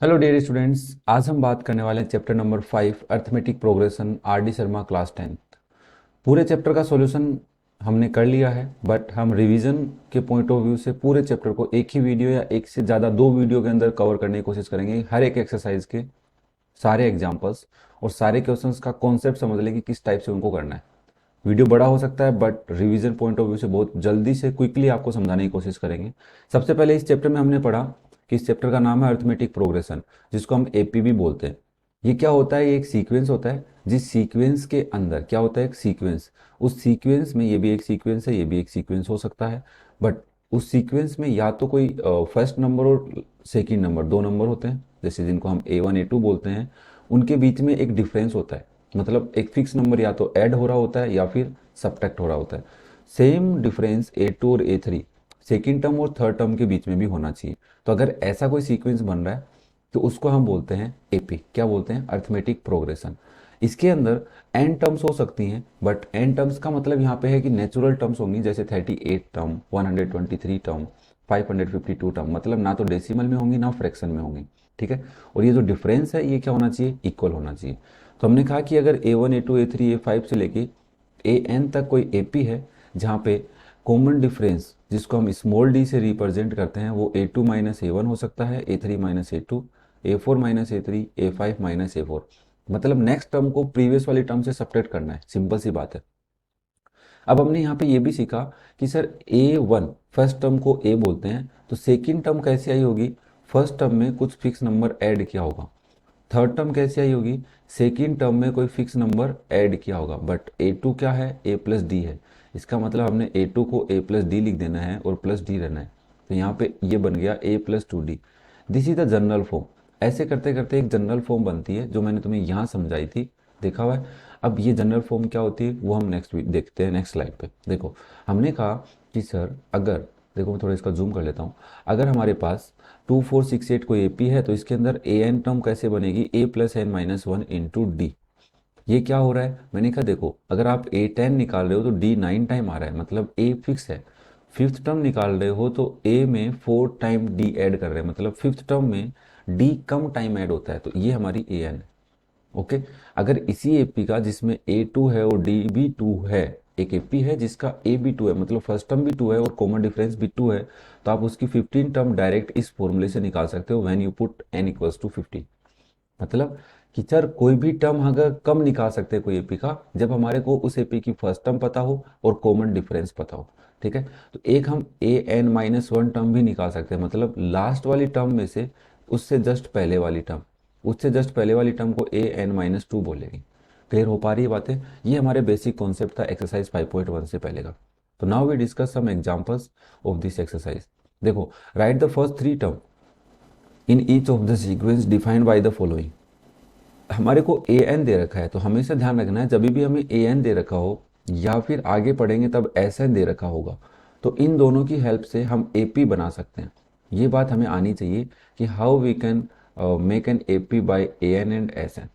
Hello dear students. आज हम बात करने वाले हैं chapter number 5 arithmetic progression R D Sharma class 10। पूरे चैप्टर का सॉल्यूशन हमने कर लिया है, बट हम रिवीजन के पॉइंट ऑफ व्यू से पूरे चैप्टर को एक ही वीडियो या एक से ज़्यादा दो वीडियो के अंदर कवर करने की कोशिश करेंगे। हर एक एक्सरसाइज के सारे एग्जाम्पल्स और सारे क्वेश्चंस का कॉन्सेप्ट समझ लें कि किस टाइप से उनको करना है। वीडियो बड़ा हो सकता है, but revision point of view से बहुत जल्दी से क्विकली आपको समझाने की कोशिश करेंगे। सबसे पहले इस चैप्टर में हमने पढ़ा कि इस चैप्टर का नाम है अर्थमेटिक प्रोग्रेशन, जिसको हम एपी भी बोलते हैं। ये क्या होता है? ये एक सीक्वेंस होता है, जिस सीक्वेंस के अंदर क्या होता है? एक सीक्वेंस। उस सीक्वेंस में ये भी एक सीक्वेंस है, ये भी एक सीक्वेंस हो सकता है, बट उस सीक्वेंस में या तो कोई फर्स्ट नंबर और सेकेंड नंबर दो नंबर होते हैं, जैसे जिनको हम ए वन ए टू बोलते हैं। उनके बीच में एक डिफरेंस होता है, मतलब एक फिक्स नंबर या तो ऐड हो रहा होता है या फिर सब्ट्रैक्ट हो रहा होता है। सेम डिफरेंस ए टू और ए थ्री सेकेंड टर्म और थर्ड टर्म के बीच में भी होना चाहिए। तो अगर ऐसा कोई सीक्वेंस बन रहा है तो उसको हम बोलते हैं एपी। क्या बोलते हैं? Arithmetic progression. इसके अंदर एन टर्म्स हो सकती हैं, बट एन टर्म्स का मतलब यहाँ पे है कि नेचुरल टर्म्स होंगी, जैसे 38 टर्म, 123 टर्म, 552 टर्म। मतलब ना तो डेसिमल में होंगी ना फ्रैक्शन में होंगी। ठीक है। और ये जो डिफरेंस है ये क्या होना चाहिए? इक्वल होना चाहिए। तो हमने कहा कि अगर A one A two A three A five से लेके ए एन तक कोई एपी है, जहाँ पे कॉमन डिफरेंस जिसको हम स्मॉल डी से रिप्रेजेंट करते हैं वो A two minus A one हो सकता है, A three minus A two, A four minus A three, A five minus A four. मतलब नेक्स्ट टर्म को प्रीवियस वाली टर्म से सब्ट्रैक्ट करना है, सिंपल सी बात है। अब हमने यहाँ पे ये भी सीखा कि सर ए वन फर्स्ट टर्म को ए बोलते हैं, तो सेकेंड टर्म कैसे आई होगी? फर्स्ट टर्म में कुछ फिक्स नंबर ऐड किया होगा। थर्ड टर्म कैसे आई होगी? सेकेंड टर्म में कोई फिक्स नंबर ऐड किया होगा। बट ए टू क्या है? ए प्लस डी है। इसका मतलब हमने ए टू को ए प्लस डी लिख देना है और प्लस डी रहना है। तो यहाँ पे ये बन गया A plus two D. This is the general form. ऐसे करते करते एक जनरल फॉर्म बनती है जो मैंने तुम्हें यहाँ समझाई थी, देखा हुआ है। अब ये जनरल फॉर्म क्या होती है वो हम नेक्स्ट वीक देखते हैं। नेक्स्ट स्लाइड पे देखो, हमने कहा कि सर अगर, देखो मैं थोड़ा इसका जूम कर लेता हूँ। अगर हमारे पास 2468 कोई एपी है तो इसके अंदर ए एन टर्म कैसे बनेगी? A plus N minus one into D. ये क्या हो रहा है? मैंने कहा देखो, अगर आप ए टेन निकाल रहे हो तो डी नाइन टाइम आ रहा है, मतलब ए फिक्स है। फिफ्थ टर्म निकाल रहे हो तो ए में फोर टाइम डी ऐड कर रहे हैं, मतलब फिफ्थ टर्म में डी कम टाइम ऐड होता है। तो ये हमारी ए एन है। ओके। अगर इसी एपी का जिसमें ए टू है और डी भी टू है, एक एपी है जिसका ए भी टू है, मतलब फर्स्ट टर्म भी टू है और कॉमन डिफरेंस भी टू है, तो आप उसकी 15 टर्म डायरेक्ट इस फॉर्मूले से निकाल सकते हो, when you put N equals to 15। मतलब कि सर कोई भी टर्म अगर कम निकाल सकते हैं कोई एपी का, जब हमारे को उस एपी की फर्स्ट टर्म पता हो और कॉमन डिफरेंस पता हो। ठीक है। तो एक हम A N minus one term भी निकाल सकते हैं, मतलब लास्ट वाली टर्म में से उससे जस्ट पहले वाली टर्म, उससे जस्ट पहले वाली टर्म को ए एन माइनस टू बोलेंगे। क्लियर हो पा रही है बातें? ये हमारे बेसिक कॉन्सेप्ट था एक्सरसाइज 5.1 से पहले का। तो now we discuss some examples of this exercise. देखो, right the first three term in each of the sequence defined by the following. हमारे को ए एन दे रखा है, तो हमेशा ध्यान रखना है जब भी हमें ए एन दे रखा हो या फिर आगे पढ़ेंगे तब एस एन दे रखा होगा, तो इन दोनों की हेल्प से हम ए पी बना सकते हैं। ये बात हमें आनी चाहिए कि how we can make an A P by A N and S N.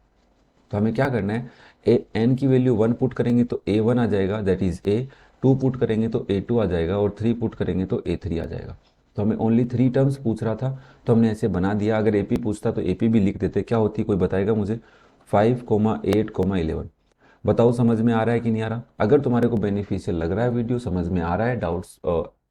तो हमें क्या करना है? ए एन की वैल्यू वन पुट करेंगे तो ए वन आ जाएगा, that is A. Two put करेंगे तो ए टू आ जाएगा और थ्री पुट करेंगे तो ए थ्री आ जाएगा। तो हमें ओनली थ्री टर्म्स पूछ रहा था, तो हमने ऐसे बना दिया। अगर एपी पूछता तो एपी भी लिख देते। क्या होती, कोई बताएगा मुझे? 5,8,11। बताओ समझ में आ रहा है कि नहीं आ रहा? अगर तुम्हारे को बेनिफिशियल लग रहा है वीडियो, समझ में आ रहा है, डाउट्स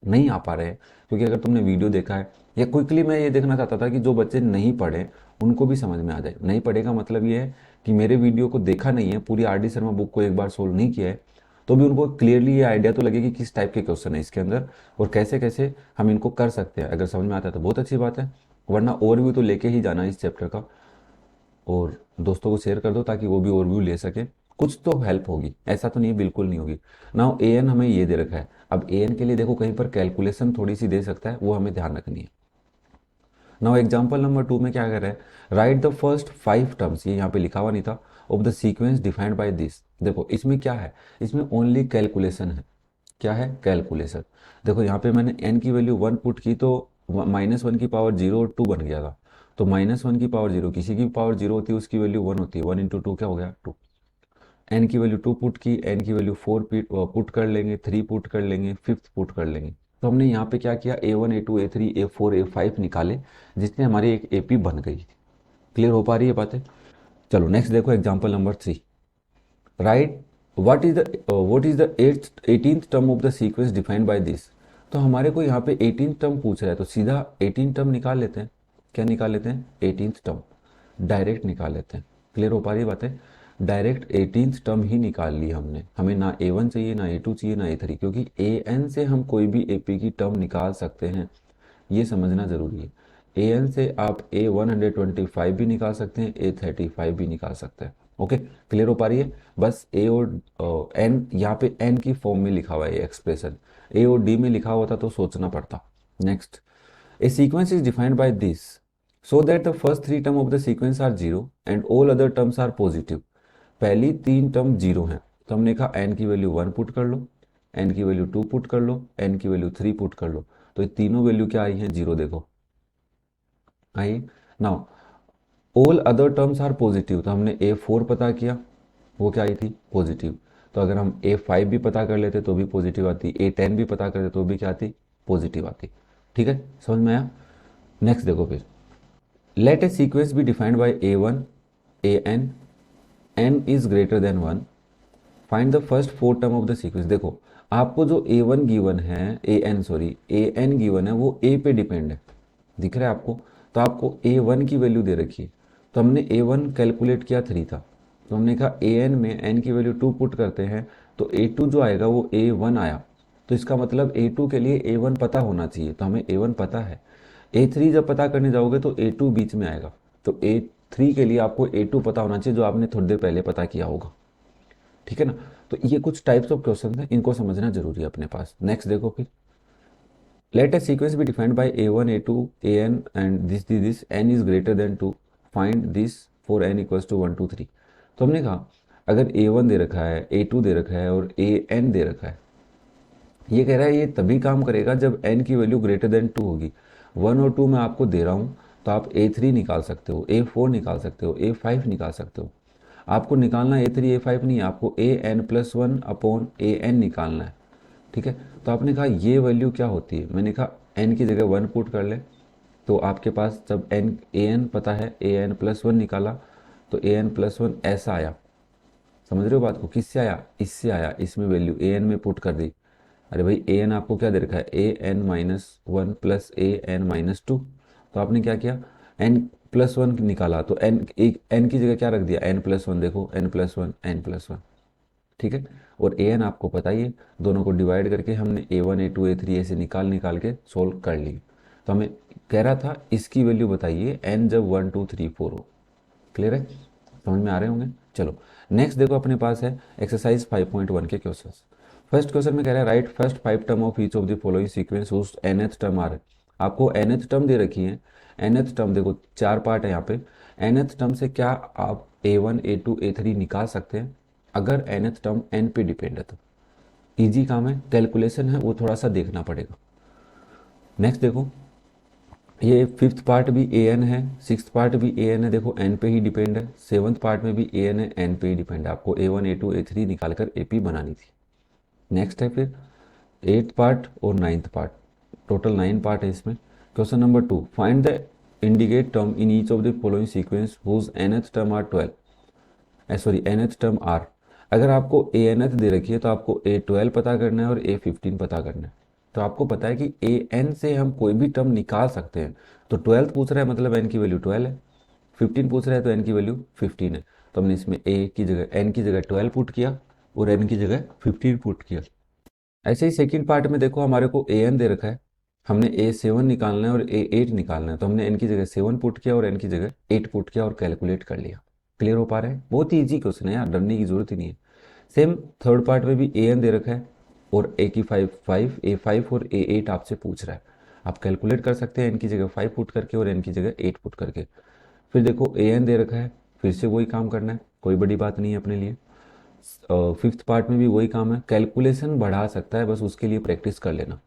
नहीं आ पा रहे हैं, क्योंकि अगर तुमने वीडियो देखा है, या क्विकली मैं ये देखना चाहता था कि जो बच्चे नहीं पढ़े उनको भी समझ में आ जाए। नहीं पढ़ेगा मतलब ये है कि मेरे वीडियो को देखा नहीं है, पूरी आर डी शर्मा बुक को एक बार सोल्व नहीं किया है, तो भी उनको क्लियरली ये आइडिया तो लगे कि किस टाइप के क्वेश्चन है इसके अंदर और कैसे कैसे हम इनको कर सकते हैं। अगर समझ में आता है तो बहुत अच्छी बात है, वरना ओवरव्यू तो लेके ही जाना है इस चैप्टर का। और दोस्तों को शेयर कर दो ताकि वो भी ओवरव्यू ले सके। कुछ तो हेल्प होगी, ऐसा तो नहीं है बिल्कुल नहीं होगी। नाउ ए एन हमें ये दे रखा है। अब ए एन के लिए देखो कहीं पर कैलकुलेशन थोड़ी सी दे सकता है, वो हमें ध्यान रखनी है। नाउ एग्जाम्पल नंबर टू में क्या कर रहा है? Right the first five terms, ये यहाँ पे लिखा हुआ नहीं था, of the sequence defined by this. देखो इसमें क्या है? इसमें ओनली कैलकुलेशन है। क्या है? कैलकुलेशन। देखो यहाँ पे मैंने एन की वैल्यू वन पुट की तो माइनस वन की पावर जीरो और टू बन गया था। तो माइनस वन की पावर जीरो, किसी की पावर जीरो होती है उसकी वैल्यू वन होती है, वन इंटू टू क्या हो गया? टू। एन की वैल्यू टू पुट की, एन की वैल्यू फोर पुट कर लेंगे, थ्री पुट कर लेंगे, फिफ्थ पुट कर लेंगे। तो हमने यहाँ पे क्या किया? A one A two A three A four A five निकाले, जिसमें हमारी एक ए पी बन गई। क्लियर हो पा रही है बातें? चलो नेक्स्ट देखो example number 3। Right what is the 18th term of the sequence defined by this. तो हमारे को यहाँ पे 18th टर्म पूछ रहा है, तो सीधा 18 टर्म निकाल लेते हैं। क्या निकाल लेते हैं? 18th टर्म डायरेक्ट निकाल लेते हैं। क्लियर हो पा रही है बातें? डायरेक्ट 18th टर्म ही निकाल ली हमने। हमें ना A1 चाहिए, ना A2 चाहिए, ना A3, क्योंकि AN से हम कोई भी AP की टर्म निकाल सकते हैं, ये समझना ज़रूरी है। AN से आप A125 भी निकाल सकते हैं, A35 भी निकाल सकते हैं। ओके, क्लियर हो पा रही है? बस A और N, यहाँ पे N की फॉर्म में लिखा हुआ है ये एक्सप्रेशन, A और D में लिखा होता तो सोचना पड़ता। Next, a sequence is defined by this so that the first three term of the sequence are zero and all other terms are positive. पहली तीन टर्म जीरो हैं, तो हमने कहा n की वैल्यू 1 पुट कर लो, n की वैल्यू 2 पुट कर लो, n की वैल्यू 3 पुट कर लो, तो ये तीनों वैल्यू क्या आई हैं? जीरो। देखो आई। Now all other terms are positive, तो हमने A4 पता किया, वो क्या आई थी? पॉजिटिव। तो अगर हम A5 भी पता कर लेते तो भी पॉजिटिव आती, A10 भी पता करते तो भी क्या आती? पॉजिटिव आती। ठीक है, समझ में आया? नेक्स्ट देखो फिर, let a sequence be defined by A1 AN n is greater than 1, find the first four term of the sequence. देखो आपको जो A1 गिवन है, AN गिवन है, वो A पे डिपेंड है, दिख रहा है आपको? तो आपको A1 की वैल्यू दे रखी है, तो हमने A1 कैलकुलेट किया 3 था, तो हमने कहा AN में n की वैल्यू 2 पुट करते हैं, तो A2 जो आएगा वो A1 आया, तो इसका मतलब A2 के लिए A1 पता होना चाहिए, तो हमें A1 पता है। A3 जब पता करने जाओगे तो A2 बीच में आएगा, तो A3 के लिए आपको A2 पता होना चाहिए, जो आपने थोड़ी देर पहले पता किया होगा। ठीक है ना? तो ये कुछ टाइप्स ऑफ क्वेश्चन हैं, इनको समझना जरूरी है अपने पास। नेक्स्ट देखो फिर, let a sequence be defined by A1 A2 AN and this n is greater than 2, find this for n equals to 1 2 3। तो हमने कहा अगर A1 दे रखा है, A2 दे रखा है और AN दे रखा है, ये कह रहा है ये तभी काम करेगा जब n की वैल्यू ग्रेटर देन 2 होगी। 1 और 2 मैं आपको दे रहा हूँ, तो आप A3 निकाल सकते हो, A4 निकाल सकते हो, A5 निकाल सकते हो। आपको निकालना A3 A5 नहीं है, आपको AN+1 अपॉन AN निकालना है। ठीक है, तो आपने कहा ये वैल्यू क्या होती है, मैंने कहा n की जगह 1 पुट कर ले, तो आपके पास जब AN पता है, AN+1 निकाला, तो AN+1 ऐसा आया। समझ रहे हो बात को? किससे आया? इससे आया, इसमें वैल्यू AN में पुट कर दी। अरे भाई AN आपको क्या दे रखा है? AN-1 plus AN-2। तो आपने क्या किया? N+1 निकाला, तो n की जगह क्या रख दिया? N+1। देखो N+1 N+1। ठीक है, और AN आपको पता ही है, दोनों को डिवाइड करके हमने A1 A2 A3 ऐसे निकाल निकाल के सोल्व कर ली। तो हमें कह रहा था इसकी वैल्यू बताइए n जब 1 2 3 4 हो। क्लियर है? समझ में आ रहे होंगे? चलो नेक्स्ट देखो, अपने पास है एक्सरसाइज 5.1 के क्वेश्चंस। फर्स्ट क्वेश्चन में कह रहा है write first 5 term of each of the following sequence whose nth term are. आपको nth टर्म दे रखी है। nth टर्म देखो 4 पार्ट है यहाँ पे। nth टर्म से क्या आप A1 A2 A3 निकाल सकते हैं अगर nth टर्म n पे डिपेंड है तो। इजी काम है, कैलकुलेशन है, वो थोड़ा सा देखना पड़ेगा। नेक्स्ट देखो, ये फिफ्थ पार्ट भी AN है, सिक्स पार्ट भी AN है, देखो n पे ही डिपेंड है। सेवन्थ पार्ट में भी AN है, n पे ही डिपेंड है। आपको A1 A2 A3 निकाल कर AP बनानी थी। नेक्स्ट है फिर एट्थ पार्ट और नाइन्थ पार्ट, टोटल 9 पार्ट है इसमें। Question number 2, find the indicate term in each of the following sequence whose nth term are 12, sorry nth term are. अगर आपको ANth दे रखी है तो आपको A12 पता करना है और A15 पता करना है। तो आपको पता है कि AN से हम कोई भी टर्म निकाल सकते हैं, तो 12 पूछ रहा है मतलब n की वैल्यू 12 है, 15 पूछ रहा है तो n की वैल्यू 15 है। तो हमने इसमें a की जगह n की जगह 12 पुट किया और n की जगह 15 पुट किया। ऐसे ही सेकंड पार्ट में देखो, हमारे को AN दे रखा है, हमने A7 निकालना है और A8 निकालना है, तो हमने n की जगह 7 पुट किया और n की जगह 8 पुट किया और कैलकुलेट कर लिया। क्लियर हो पा रहा है? बहुत ही ईजी क्वेश्चन है यार, डरने की जरूरत ही नहीं है। सेम थर्ड पार्ट में भी AN दे रखा है और A की 5 A5 और A8 आपसे पूछ रहा है। आप कैलकुलेट कर सकते हैं n की जगह 5 पुट करके और n की जगह 8 पुट करके। फिर देखो AN दे रखा है, फिर से वही काम करना है, कोई बड़ी बात नहीं है अपने लिए। फिफ्थ पार्ट में भी वही काम है, कैलकुलेशन बढ़ा सकता है, बस उसके लिए प्रैक्टिस कर लेना।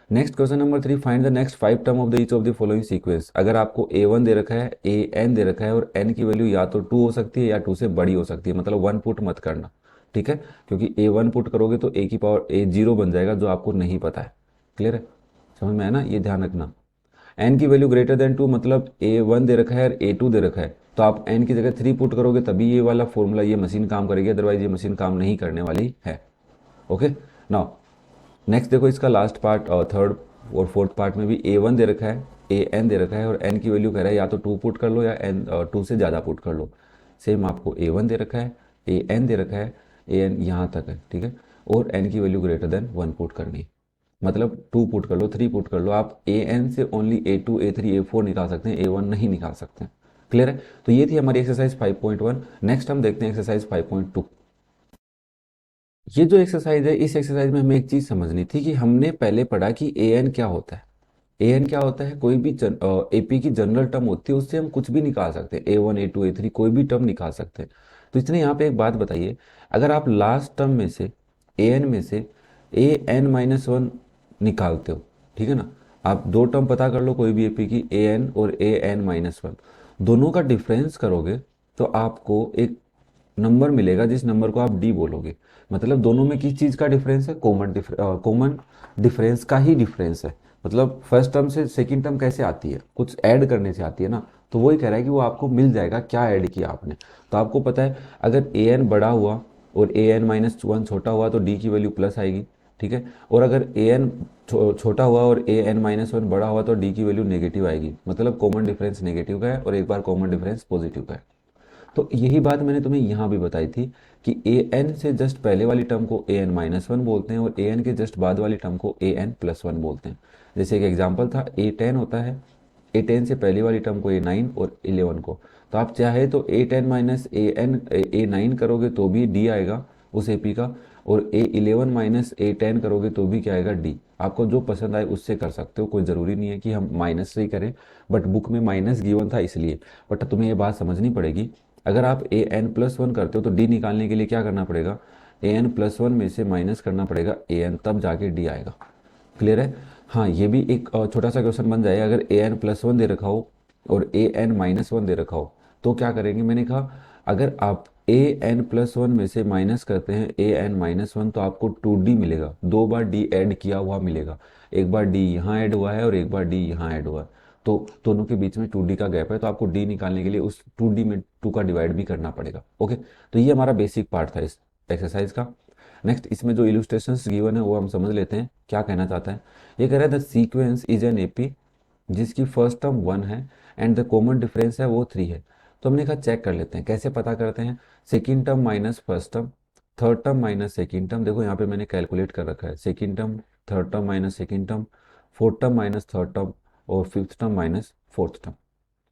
Next question number 3, find the next 5 term of the each of the following sequence. अगर आपको A1 दे रखा है, AN दे रखा है और n की वैल्यू या तो 2 हो सकती है या 2 से बड़ी हो सकती है, मतलब 1 पुट मत करना। ठीक है, क्योंकि A1 पुट करोगे तो A की पावर A0 बन जाएगा, जो आपको नहीं पता है। क्लियर है? समझ में आया ना? ये ध्यान रखना। एन की वैल्यू ग्रेटर देन 2 मतलब A1 दे रखा है और A2 दे रखा है, तो आप एन की जगह 3 पुट करोगे तभी ये वाला फॉर्मूला, ये मशीन काम करेगी, अदरवाइज ये मशीन काम नहीं करने वाली है। ओके, नाउ नेक्स्ट देखो इसका लास्ट पार्ट, और थर्ड और फोर्थ पार्ट में भी A1 दे रखा है, AN दे रखा है, और N की वैल्यू कह रहा है या तो 2 पुट कर लो या N 2 से ज़्यादा पुट कर लो। सेम आपको A1 दे रखा है, AN दे रखा है, AN यहाँ तक है, ठीक है, और N की वैल्यू ग्रेटर देन 1 पुट करनी है। मतलब 2 पुट कर लो, 3 पुट कर लो, आप AN से ओनली A2 A3 A4 निकाल सकते हैं, A1 नहीं निकाल सकते हैं। क्लियर है? तो ये थी हमारी एक्सरसाइज 5.1। नेक्स्ट हम देखते हैं एक्सरसाइज 5.2। ये जो एक्सरसाइज है, इस एक्सरसाइज में हमें एक चीज़ समझनी थी कि हमने पहले पढ़ा कि AN क्या होता है। AN क्या होता है? कोई भी AP की जनरल टर्म होती है, उससे हम कुछ भी निकाल सकते हैं, A1 A2 A3 कोई भी टर्म निकाल सकते हैं। तो इसलिए यहाँ पे एक बात बताइए, अगर आप लास्ट टर्म में से AN में से AN-1 निकालते हो, ठीक है ना, आप दो टर्म पता कर लो कोई भी AP की, AN और AN-1, दोनों का डिफरेंस करोगे तो आपको एक नंबर मिलेगा जिस नंबर को आप डी बोलोगे। मतलब दोनों में किस चीज़ का डिफरेंस है? कॉमन डिफरेंस का ही डिफरेंस है। मतलब फर्स्ट टर्म से सेकंड टर्म कैसे आती है? कुछ ऐड करने से आती है ना। तो वही कह रहा है कि वो आपको मिल जाएगा क्या ऐड किया आपने। तो आपको पता है अगर AN बड़ा हुआ और AN-1 छोटा हुआ तो डी की वैल्यू प्लस आएगी, ठीक है, और अगर AN छोटा हुआ और AN-1 बड़ा हुआ तो डी की वैल्यू नेगेटिव आएगी। मतलब कॉमन डिफरेंस नेगेटिव का है और एक बार कॉमन डिफरेंस पॉजिटिव का है। तो यही बात मैंने तुम्हें यहाँ भी बताई थी कि AN से जस्ट पहले वाली टर्म को AN-1 बोलते हैं और AN के जस्ट बाद वाली टर्म को AN+1 बोलते हैं। जैसे एक एग्जांपल था, A10 होता है, A10 से पहले वाली टर्म को A9 और 11 को, तो आप चाहे तो A10 माइनस A9 करोगे तो भी D आएगा उस AP का, और A11 माइनस A10 करोगे तो भी क्या आएगा? D। आपको जो पसंद आए उससे कर सकते हो, कोई ज़रूरी नहीं है कि हम माइनस से ही करें, बट बुक में माइनस गिवन था इसलिए। बट तुम्हें ये बात समझनी पड़ेगी, अगर आप AN+1 करते हो तो D निकालने के लिए क्या करना पड़ेगा? AN+1 में से माइनस करना पड़ेगा AN, तब जाके D आएगा। क्लियर है? हाँ, ये भी एक छोटा सा क्वेश्चन बन जाएगा, अगर AN+1 दे रखा हो और AN-1 दे रखा हो तो क्या करेंगे? मैंने कहा अगर आप AN+1 में से माइनस करते हैं AN-1 तो आपको 2D मिलेगा, दो बार D ऐड किया हुआ मिलेगा। एक बार D यहाँ ऐड हुआ है और एक बार D यहाँ ऐड हुआ है, तो दोनों के बीच में 2D का गैप है, तो आपको D निकालने के लिए उस 2D में 2 का डिवाइड भी करना पड़ेगा। ओके, तो ये हमारा बेसिक पार्ट था इस एक्सरसाइज का। नेक्स्ट इसमें जो इलस्ट्रेशंस गिवन है वो हम समझ लेते हैं क्या कहना चाहता है। ये कह रहा है the sequence is an AP जिसकी फर्स्ट टर्म 1 है एंड द कॉमन डिफरेंस है वो 3 है। तो हमने कहा चेक कर लेते हैं, कैसे पता करते हैं? Second term minus first term, third term minus second term, देखो यहाँ पे मैंने कैलकुलेट कर रखा है, second term, third term minus second term, fourth term minus third term, और fifth term minus fourth term.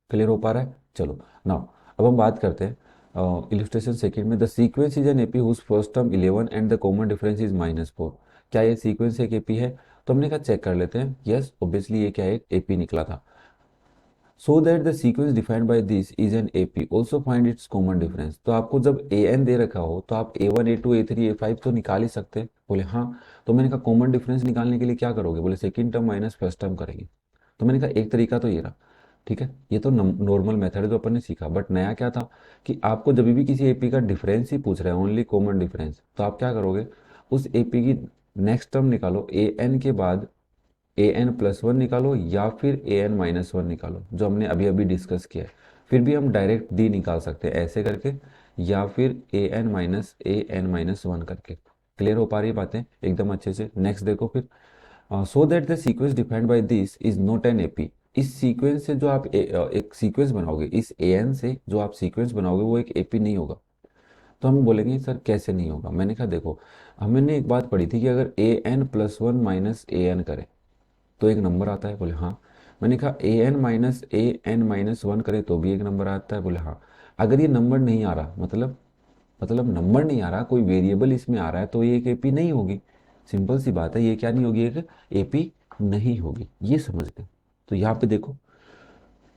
Clear हो पा रहा है? चलो नाउ अब हम बात करते हैं इलिस्ट्रेशन सेकंड में, the sequence is an AP whose first term 11 and the common difference is -4। क्या ये सीक्वेंस एक AP है? तो हमने कहा चेक कर लेते हैं। यस ऑब्वियसली ये क्या है? एक AP निकला था। सो that the sequence defined by this is an AP also find its common difference. तो आपको जब AN दे रखा हो तो आप A1 A2 A3 A5 तो निकाल ही सकते हैं। बोले हाँ। तो मैंने कहा कॉमन डिफरेंस निकालने के लिए क्या करोगे? बोले second term minus first term करेंगे। तो मैंने कहा एक तरीका तो ये रहा, ठीक है, ये तो नॉर्मल मेथड है जो अपन ने सीखा, बट नया क्या था कि आपको जब भी किसी AP का डिफरेंस ही पूछ रहा है, ओनली कॉमन डिफरेंस, तो आप क्या करोगे? उस AP की नेक्स्ट टर्म निकालो, AN के बाद AN+1 निकालो या फिर AN-1 निकालो, जो हमने अभी अभी डिस्कस किया है। फिर भी हम डायरेक्ट D निकाल सकते हैं ऐसे करके, या फिर AN-1 करके। क्लियर हो पा रही है बातें एकदम अच्छे से? नेक्स्ट देखो फिर, सो that the sequence defined by this is not an AP। इस सीक्वेंस से जो आप एक सीक्वेंस बनाओगे, इस AN से जो आप सीक्वेंस बनाओगे वो एक AP नहीं होगा। तो हम बोलेंगे सर कैसे नहीं होगा? मैंने कहा देखो, हमने एक बात पढ़ी थी कि अगर AN+1 माइनस AN करें तो एक नंबर आता है। बोले हाँ। मैंने कहा AN-1 करें तो भी एक नंबर आता है। बोले हाँ। अगर ये नंबर नहीं आ रहा, मतलब नंबर नहीं आ रहा, कोई वेरिएबल इसमें आ रहा है, तो ये एक AP नहीं होगी। सिंपल सी बात है, ये क्या नहीं होगी? एक AP नहीं होगी। ये समझ गए? तो यहाँ पे देखो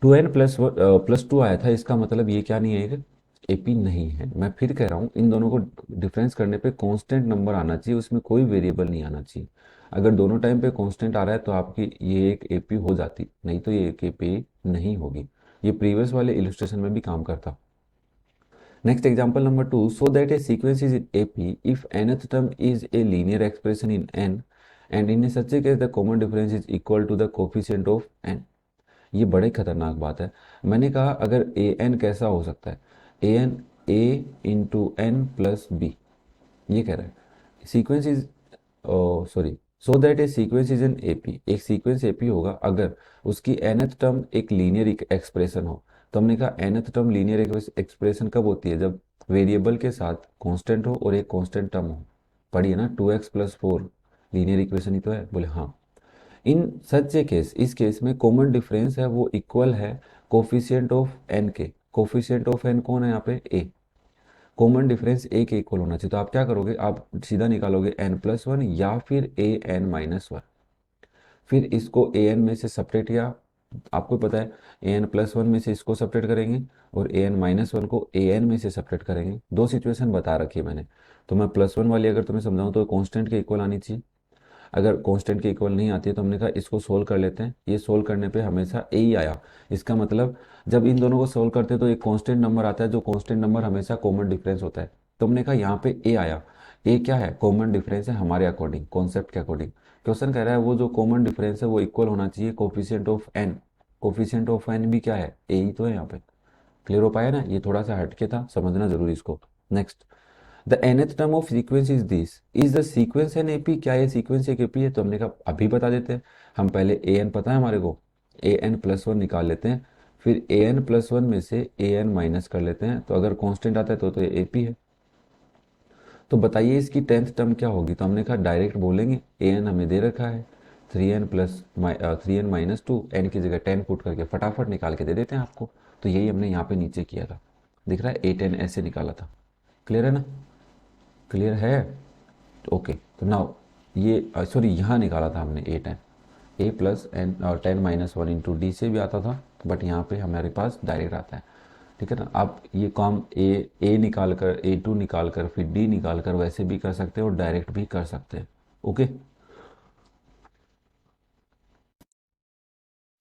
2n+2 आया था, इसका मतलब ये क्या नहीं है? एक AP नहीं है। मैं फिर कह रहा हूँ, इन दोनों को डिफरेंस करने पे कांस्टेंट नंबर आना चाहिए, उसमें कोई वेरिएबल नहीं आना चाहिए। अगर दोनों टाइम पे कांस्टेंट आ रहा है तो आपकी ये एक AP हो जाती, नहीं तो ये एक AP नहीं होगी। ये प्रीवियस वाले इलस्ट्रेशन में भी काम करता। Next example number 2, so that a sequence is AP if nth term is a linear expression in n and in such a case the common difference is equal to the coefficient of n। ये बड़ी खतरनाक बात है। मैंने कहा अगर A N कैसा हो सकता है, A N A into N plus B, ये कह रहा है sequence is, sorry, so that a sequence is an AP, एक सीक्वेंस एपी होगा अगर उसकी nth टर्म एक लीनियर एक्सप्रेशन हो। तो हमने कहा nth टर्म लीनियर एक्सप्रेशन कब होती है, जब वेरिएबल के साथ कांस्टेंट हो और एक कांस्टेंट टर्म हो। पढ़िए ना, 2x+4 लीनियर इक्वेशन ही तो है, बोले हाँ। इन सच ए केस, इस केस में कॉमन डिफरेंस है वो इक्वल है कोफिशिएंट ऑफ एन के। कोफिशिएंट ऑफ एन कौन है यहाँ पे, ए। कॉमन डिफरेंस ए के इक्वल होना चाहिए, तो आप क्या करोगे, आप सीधा निकालोगे n+1 या फिर an-1। फिर इसको an में से सपरेट किया, आपको पता है an+1 में से इसको सपरेट करेंगे और an-1 को an में से सपरेट करेंगे। दो सिचुएशन बता रखी है मैंने, तो मैं +1 वाली अगर तुम्हें समझाऊं तो कांस्टेंट के इक्वल आनी चाहिए। अगर कांस्टेंट के इक्वल नहीं आती है तो हमने कहा इसको सोल्व कर लेते हैं। ये सोल्व करने पे हमेशा ए ही आया। इसका मतलब जब इन दोनों को सोल्व करते हैं तो एक कांस्टेंट नंबर आता है, जो कांस्टेंट नंबर हमेशा कॉमन डिफरेंस होता है। तो हमने कहा यहाँ पे ए आया। ए क्या है, कॉमन डिफरेंस है हमारे अकॉर्डिंग, कॉन्सेप्ट के अकॉर्डिंग। क्वेश्चन कह रहा है वो जो कॉमन डिफरेंस है वो इक्वल होना चाहिए coefficient of N. Coefficient of N भी क्या है, ए ही तो है यहाँ पे। क्लियर हो पाया ना, ये थोड़ा सा हटके था, समझना जरूरी इसको। Next, the nth term of sequence is this, is the sequence an AP, क्या ये सीक्वेंस एक एपी है। तो हमने कहा अभी बता देते हैं, हम पहले ए एन पता है हमारे को, an+1 निकाल लेते हैं, फिर an+1 में से an माइनस कर लेते हैं, तो अगर कांस्टेंट आता है तो ये एपी है। तो बताइए इसकी 10th टर्म क्या होगी। तो हमने कहा डायरेक्ट बोलेंगे, an हमें दे रखा है 3n+3n-2, n की जगह 10 पुट करके फटाफट निकाल के दे देते हैं आपको। तो यही हमने यहाँ पे नीचे किया था, दिख रहा है 8n ऐसे निकाला था। क्लियर है ना, क्लियर है। ओके, तो नाउ ये सॉरी यहाँ निकाला था हमने ए 10, ए प्लस एन और 10-1 इंटू डी से भी आता था, बट यहाँ पे हमारे पास डायरेक्ट आता है। ठीक है ना, आप ये काम ए निकाल कर A2 निकाल कर फिर डी निकाल कर वैसे भी कर सकते हैं और डायरेक्ट भी कर सकते हैं। ओके,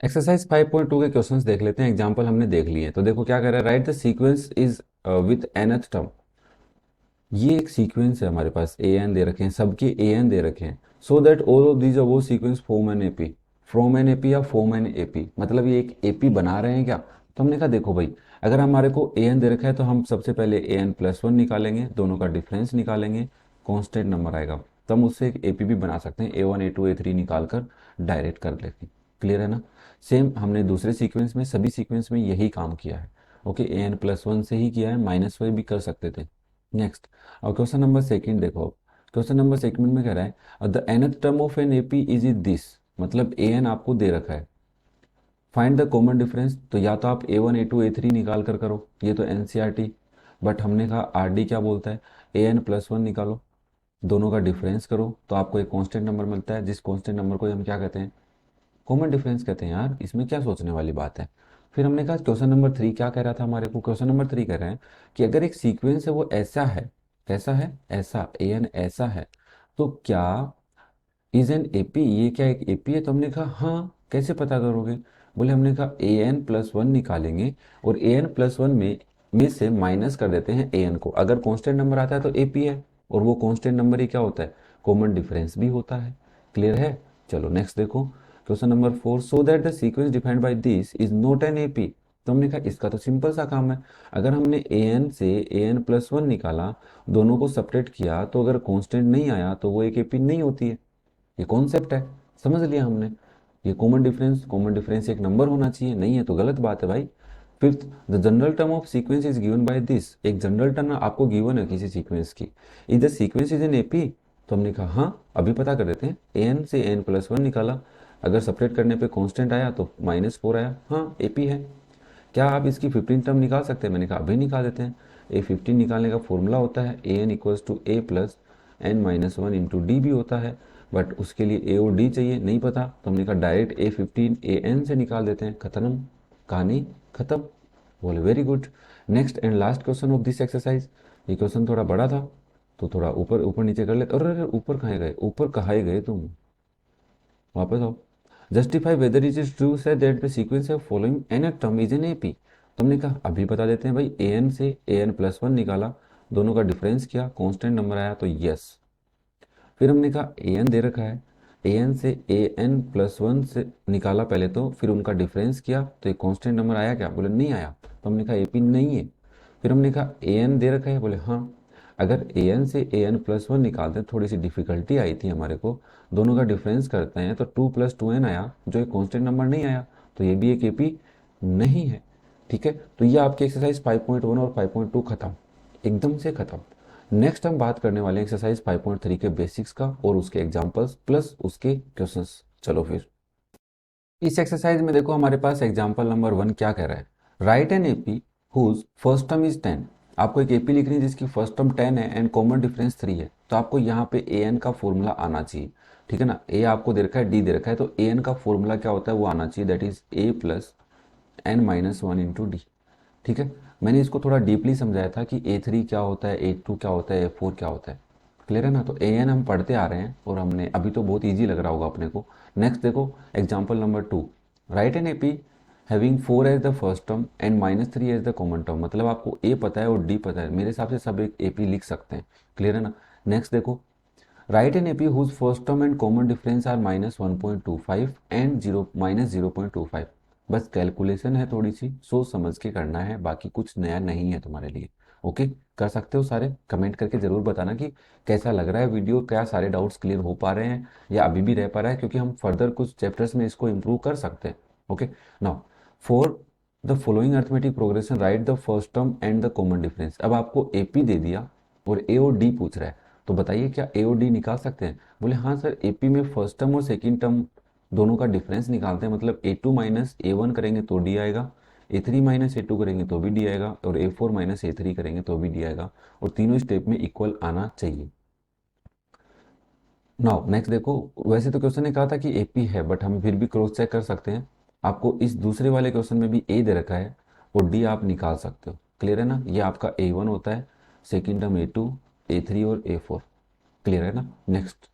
एक्सरसाइज 5.2 के क्वेश्चंस देख लेते हैं। एग्जांपल हमने देख लिए, तो देखो क्या कह रहा है, right the sequence is with nth term. ये एक सीक्वेंस है हमारे पास, ए एन दे रखे हैं, सबके ए एन दे रखे हैं, so that all of these are वो sequence form an AP. From an AP या फॉर्म एन एपी, मतलब ये एक एपी बना रहे हैं क्या। तो हमने कहा देखो भाई, अगर हमारे को ए एन दे रखा है तो हम सबसे पहले an+1 निकालेंगे, दोनों का डिफरेंस निकालेंगे, कांस्टेंट नंबर आएगा, तो हम उससे एक एपी भी बना सकते हैं, A1 A2 A3 निकाल कर डायरेक्ट कर लेंगे। क्लियर है ना। सेम हमने दूसरे सीक्वेंस में, सभी सीक्वेंस में यही काम किया है। ओके, an+1 से ही किया है, -5 भी कर सकते थे। नेक्स्ट, और क्वेश्चन नंबर सेकंड देखो। क्वेश्चन नंबर सेकंड में कह रहा है the nth term of an AP is is this, मतलब ए एन आपको दे रखा है, फाइंड द कॉमन डिफरेंस। तो या तो आप A1 A2 A3 निकाल कर करो, ये तो एनसीईआरटी, बट हमने कहा आरडी क्या बोलता है, an+1 निकालो, दोनों का डिफरेंस करो, तो आपको एक कांस्टेंट नंबर मिलता है, जिस कांस्टेंट नंबर को हम क्या कहते हैं, कॉमन डिफरेंस कहते हैं। यार इसमें क्या सोचने वाली बात है। फिर हमने कहा क्वेश्चन नंबर 3 क्या कह रहा था हमारे को, क्वेश्चन नंबर 3 कह रहे हैं कि अगर एक सीक्वेंस है वो ऐसा है, कैसा है, ऐसा ए एन ऐसा है, तो क्या इज एन एपी, ये क्या एक एपी है। तो हमने कहा हाँ, कैसे पता करोगे। बोले हमने कहा an+1 निकालेंगे और an+1 में से माइनस कर देते हैं an को, अगर कांस्टेंट नंबर आता है तो एपी है, और वो कांस्टेंट नंबर ही क्या होता है, कॉमन डिफरेंस भी होता है। क्लियर है। चलो नेक्स्ट देखो, question number 4, so that the sequence defined by this is not an AP. तो हमने कहा इसका तो सिंपल सा काम है, अगर हमने an से an+1 निकाला, दोनों को सेपरेट किया, तो अगर कांस्टेंट नहीं आया तो वो एक एपी नहीं होती है। ये कॉन्सेप्ट है, समझ लिया हमने। ये कॉमन डिफरेंस, कॉमन डिफरेंस एक नंबर होना चाहिए, नहीं है तो गलत बात है भाई। Fifth, the general term of sequence is given by this, एक जनरल टर्म आपको गिवन है किसी सीक्वेंस की, is the sequence is an AP. तो हमने कहा हाँ, अभी पता कर देते हैं, एन से n+1 निकाला, अगर सेपरेट करने पे कांस्टेंट आया तो -4 आया, हाँ एपी है। क्या आप इसकी 15 टर्म निकाल सकते हैं, मैंने कहा अभी निकाल देते हैं। A15 निकालने का फॉर्मूला होता है an=a+n-1 इंटू डी भी होता है, बट उसके लिए ए और डी चाहिए, नहीं पता, तो हमने कहा डायरेक्ट A15 an से निकाल देते हैं, खत्म, कहानी खत्म। बोले very good. Next and last question of this exercise, ये क्वेश्चन थोड़ा बड़ा था तो थोड़ा ऊपर ऊपर नीचे कर लेते। अरे ऊपर कहाँ गए, ऊपर कहाँ गए तुम, वापस आओ। Justify whether is is true say that the sequence of following N term is an AP. तो हमने कहा अभी बता देते हैं भाई, ए एन से an+1 निकाला, दोनों का डिफरेंस किया, कांस्टेंट नंबर आया तो यस। फिर हमने कहा ए एन दे रखा है, ए एन से ए एन प्लस वन से निकाला पहले तो, फिर उनका डिफरेंस किया तो एक कांस्टेंट नंबर आया क्या, बोले नहीं आया, तो हमने कहा ए पी नहीं है। फिर हमने कहा ए एन दे रखा है, बोले हाँ। अगर ए एन से ए एन प्लस वन निकालते हैं, थोड़ी सी डिफिकल्टी आई थी हमारे को, दोनों का डिफरेंस करते हैं तो टू प्लस टू एन आया, जो एक कांस्टेंट नंबर नहीं आया, तो ये भी एक ए पी नहीं है। ठीक है, तो ये आपकी एक्सरसाइज 5.1 और 5.2 खत्म, एकदम से खत्म। नेक्स्ट हम बात करने वाले हैं एक्सरसाइज 5.3 के बेसिक्स का और उसके एग्जांपल्स प्लस उसके क्वेश्चंस। चलो फिर इस एक्सरसाइज में देखो हमारे पास एग्जांपल नंबर 1 क्या कह रहा है, write an AP whose first term is 10। आपको एक एपी लिखनी है जिसकी फर्स्ट टर्म 10 है एंड कॉमन डिफरेंस 3 है, तो आपको यहाँ पे ए एन का फॉर्मूला आना चाहिए। ठीक है ना, ए आपको दे रखा है, डी दे रखा है, तो ए एन का फॉर्मूला क्या होता है वो आना चाहिए, that is A plus N minus one into D. ठीक है, मैंने इसको थोड़ा डीपली समझाया था कि ए थ्री क्या होता है, ए टू क्या होता है, ए फोर क्या होता है। क्लियर है ना, तो ए एन हम पढ़ते आ रहे हैं और हमने अभी तो बहुत ईजी लग रहा होगा अपने को। नेक्स्ट देखो example number 2, write an A P having 4 as the first term and minus 3 as the common term. मतलब आपको ए पता है और डी पता है, मेरे हिसाब से सब एक ए पी लिख सकते हैं। क्लियर है ना। नेक्स्ट देखो, write an A P whose first term and common difference are minus 1.25 and zero minus 0.25। बस कैलकुलेशन है, थोड़ी सी सोच समझ के करना है, बाकी कुछ नया नहीं है तुम्हारे लिए। ओके, कर सकते हो सारे, कमेंट करके ज़रूर बताना कि कैसा लग रहा है वीडियो, क्या सारे डाउट्स क्लियर हो पा रहे हैं या अभी भी रह पा रहा है, क्योंकि हम फर्दर कुछ चैप्टर्स में इसको इम्प्रूव कर सकते हैं। Okay, now for the following arithmetic progression right the first term and the common difference. अब आपको एपी दे दिया और ए और डी पूछ रहा है, तो बताइए क्या ए और डी निकाल सकते हैं। बोले हाँ सर, एपी में फर्स्ट टर्म और सेकंड टर्म दोनों का डिफरेंस निकालते हैं, मतलब ए टू माइनस ए वन करेंगे तो डी आएगा, ए थ्री माइनस ए टू करेंगे तो भी डी आएगा, और A four minus A three करेंगे तो भी डी आएगा, और तीनों स्टेप में इक्वल आना चाहिए। नाउ नेक्स्ट देखो, वैसे तो क्वेश्चन ने कहा था कि एपी है, बट हम फिर भी क्रॉस चेक कर सकते हैं। आपको इस दूसरे वाले क्वेश्चन में भी ए दे रखा है और डी आप निकाल सकते हो। क्लियर है ना, ये आपका ए वन होता है, second term A two, A three और ए फोर। क्लियर है ना। Next,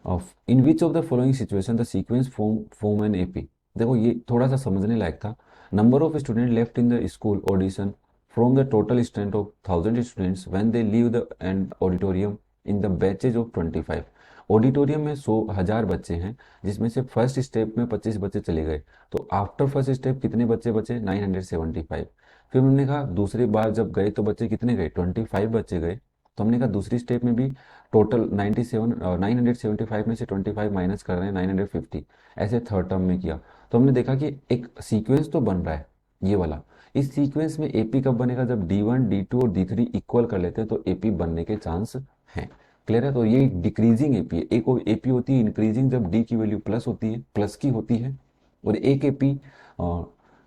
of in which of the following situation the sequence form an AP. देखो ये थोड़ा सा समझने लायक था। Number of student left in the school audition from the total strength of 1000 students when they leave the and auditorium in the batches of 25। Auditorium में 100,000 बच्चे हैं, जिसमें से फर्स्ट स्टेप में 25 बच्चे चले गए, तो आफ्टर फर्स्ट स्टेप कितने बच्चे बचे, 975। फिर हमने कहा दूसरी बार जब गए तो बच्चे कितने गए, 25 बच्चे गए, तो हमने कहा दूसरी स्टेप में भी टोटल 975 में से 25 माइनस कर रहे हैं 950, ऐसे थर्ड टर्म में किया। तो हमने देखा कि एक सीक्वेंस तो बन रहा है ये वाला। इस सीक्वेंस में एपी कब बनेगा, जब D1 D2 और D3 इक्वल कर लेते हैं तो एपी बनने के चांस हैं। क्लियर है, तो ये डिक्रीजिंग एपी है। एक एपी होती है इंक्रीजिंग जब डी की वैल्यू प्लस होती है, प्लस की होती है, और एक एपी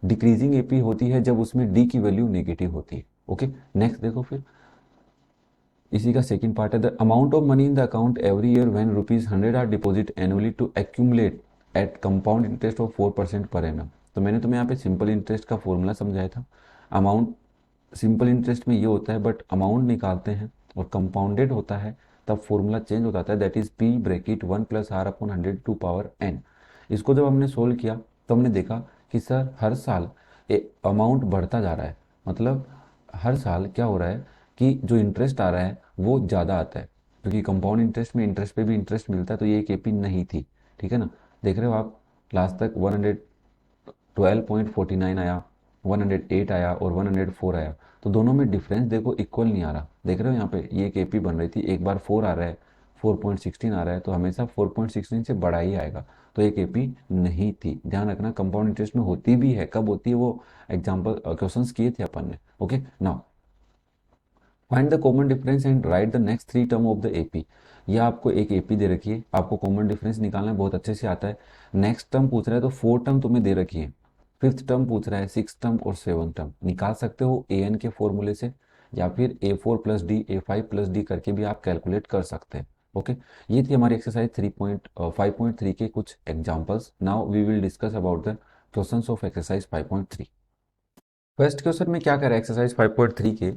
डिक्रीजिंग एपी होती है जब उसमें डी की वैल्यू नेगेटिव होती है। ओके, नेक्स्ट देखो फिर इसी का सेकंड पार्ट है, the amount of money in the account every year when ₹100 are deposit annually to accumulate at compound interest of 4% per annum. तो मैंने तुम्हें यहाँ पे सिंपल इंटरेस्ट का फॉर्मूला समझाया था। अमाउंट सिंपल इंटरेस्ट में ये होता है, बट अमाउंट निकालते हैं और कंपाउंडेड होता है तब फॉर्मूला चेंज हो जाता है, that is P bracket 1+r/100 to power n। इसको जब हमने सोल्व किया तो हमने देखा कि सर हर साल अमाउंट बढ़ता जा रहा है, मतलब हर साल क्या हो रहा है कि जो इंटरेस्ट आ रहा है वो ज़्यादा आता है, क्योंकि कंपाउंड इंटरेस्ट में इंटरेस्ट पे भी इंटरेस्ट मिलता है, तो ये एक एपी नहीं थी। ठीक है ना, देख रहे हो आप लास्ट तक 112.49 आया, 108 आया और 104 आया, तो दोनों में डिफरेंस देखो इक्वल नहीं आ रहा। देख रहे हो यहाँ पे ये एक एपी बन रही थी, एक बार 4 आ रहा है, 4.16 आ रहा है, तो हमेशा 4.16 से बड़ा ही आएगा, तो एक एपी नहीं थी। ध्यान रखना, कंपाउंड इंटरेस्ट में होती भी है, कब होती है वो एग्जाम्पल क्वेश्चंस किए थे अपन ने। Okay, now find the common difference and right the next 3 term of the AP. ये आपको एक एपी दे रखी है, आपको कॉमन डिफरेंस निकालना बहुत अच्छे से आता है। नेक्स्ट टर्म पूछ रहा है तो 4 टर्म तुम्हें दे रखी है, फिफ्थ टर्म पूछ रहा है, सिक्स टर्म और सेवन टर्म निकाल सकते हो ए एन के फॉर्मूले से, या फिर A4+D A5+D करके भी आप कैलकुलेट कर सकते हैं। ओके, ये थी हमारी एक्सरसाइज 5.3 के कुछ examples. Now we will discuss about the questions of exercise 5.3। First question में क्या कर रहा है एक्सरसाइज 5.3 के,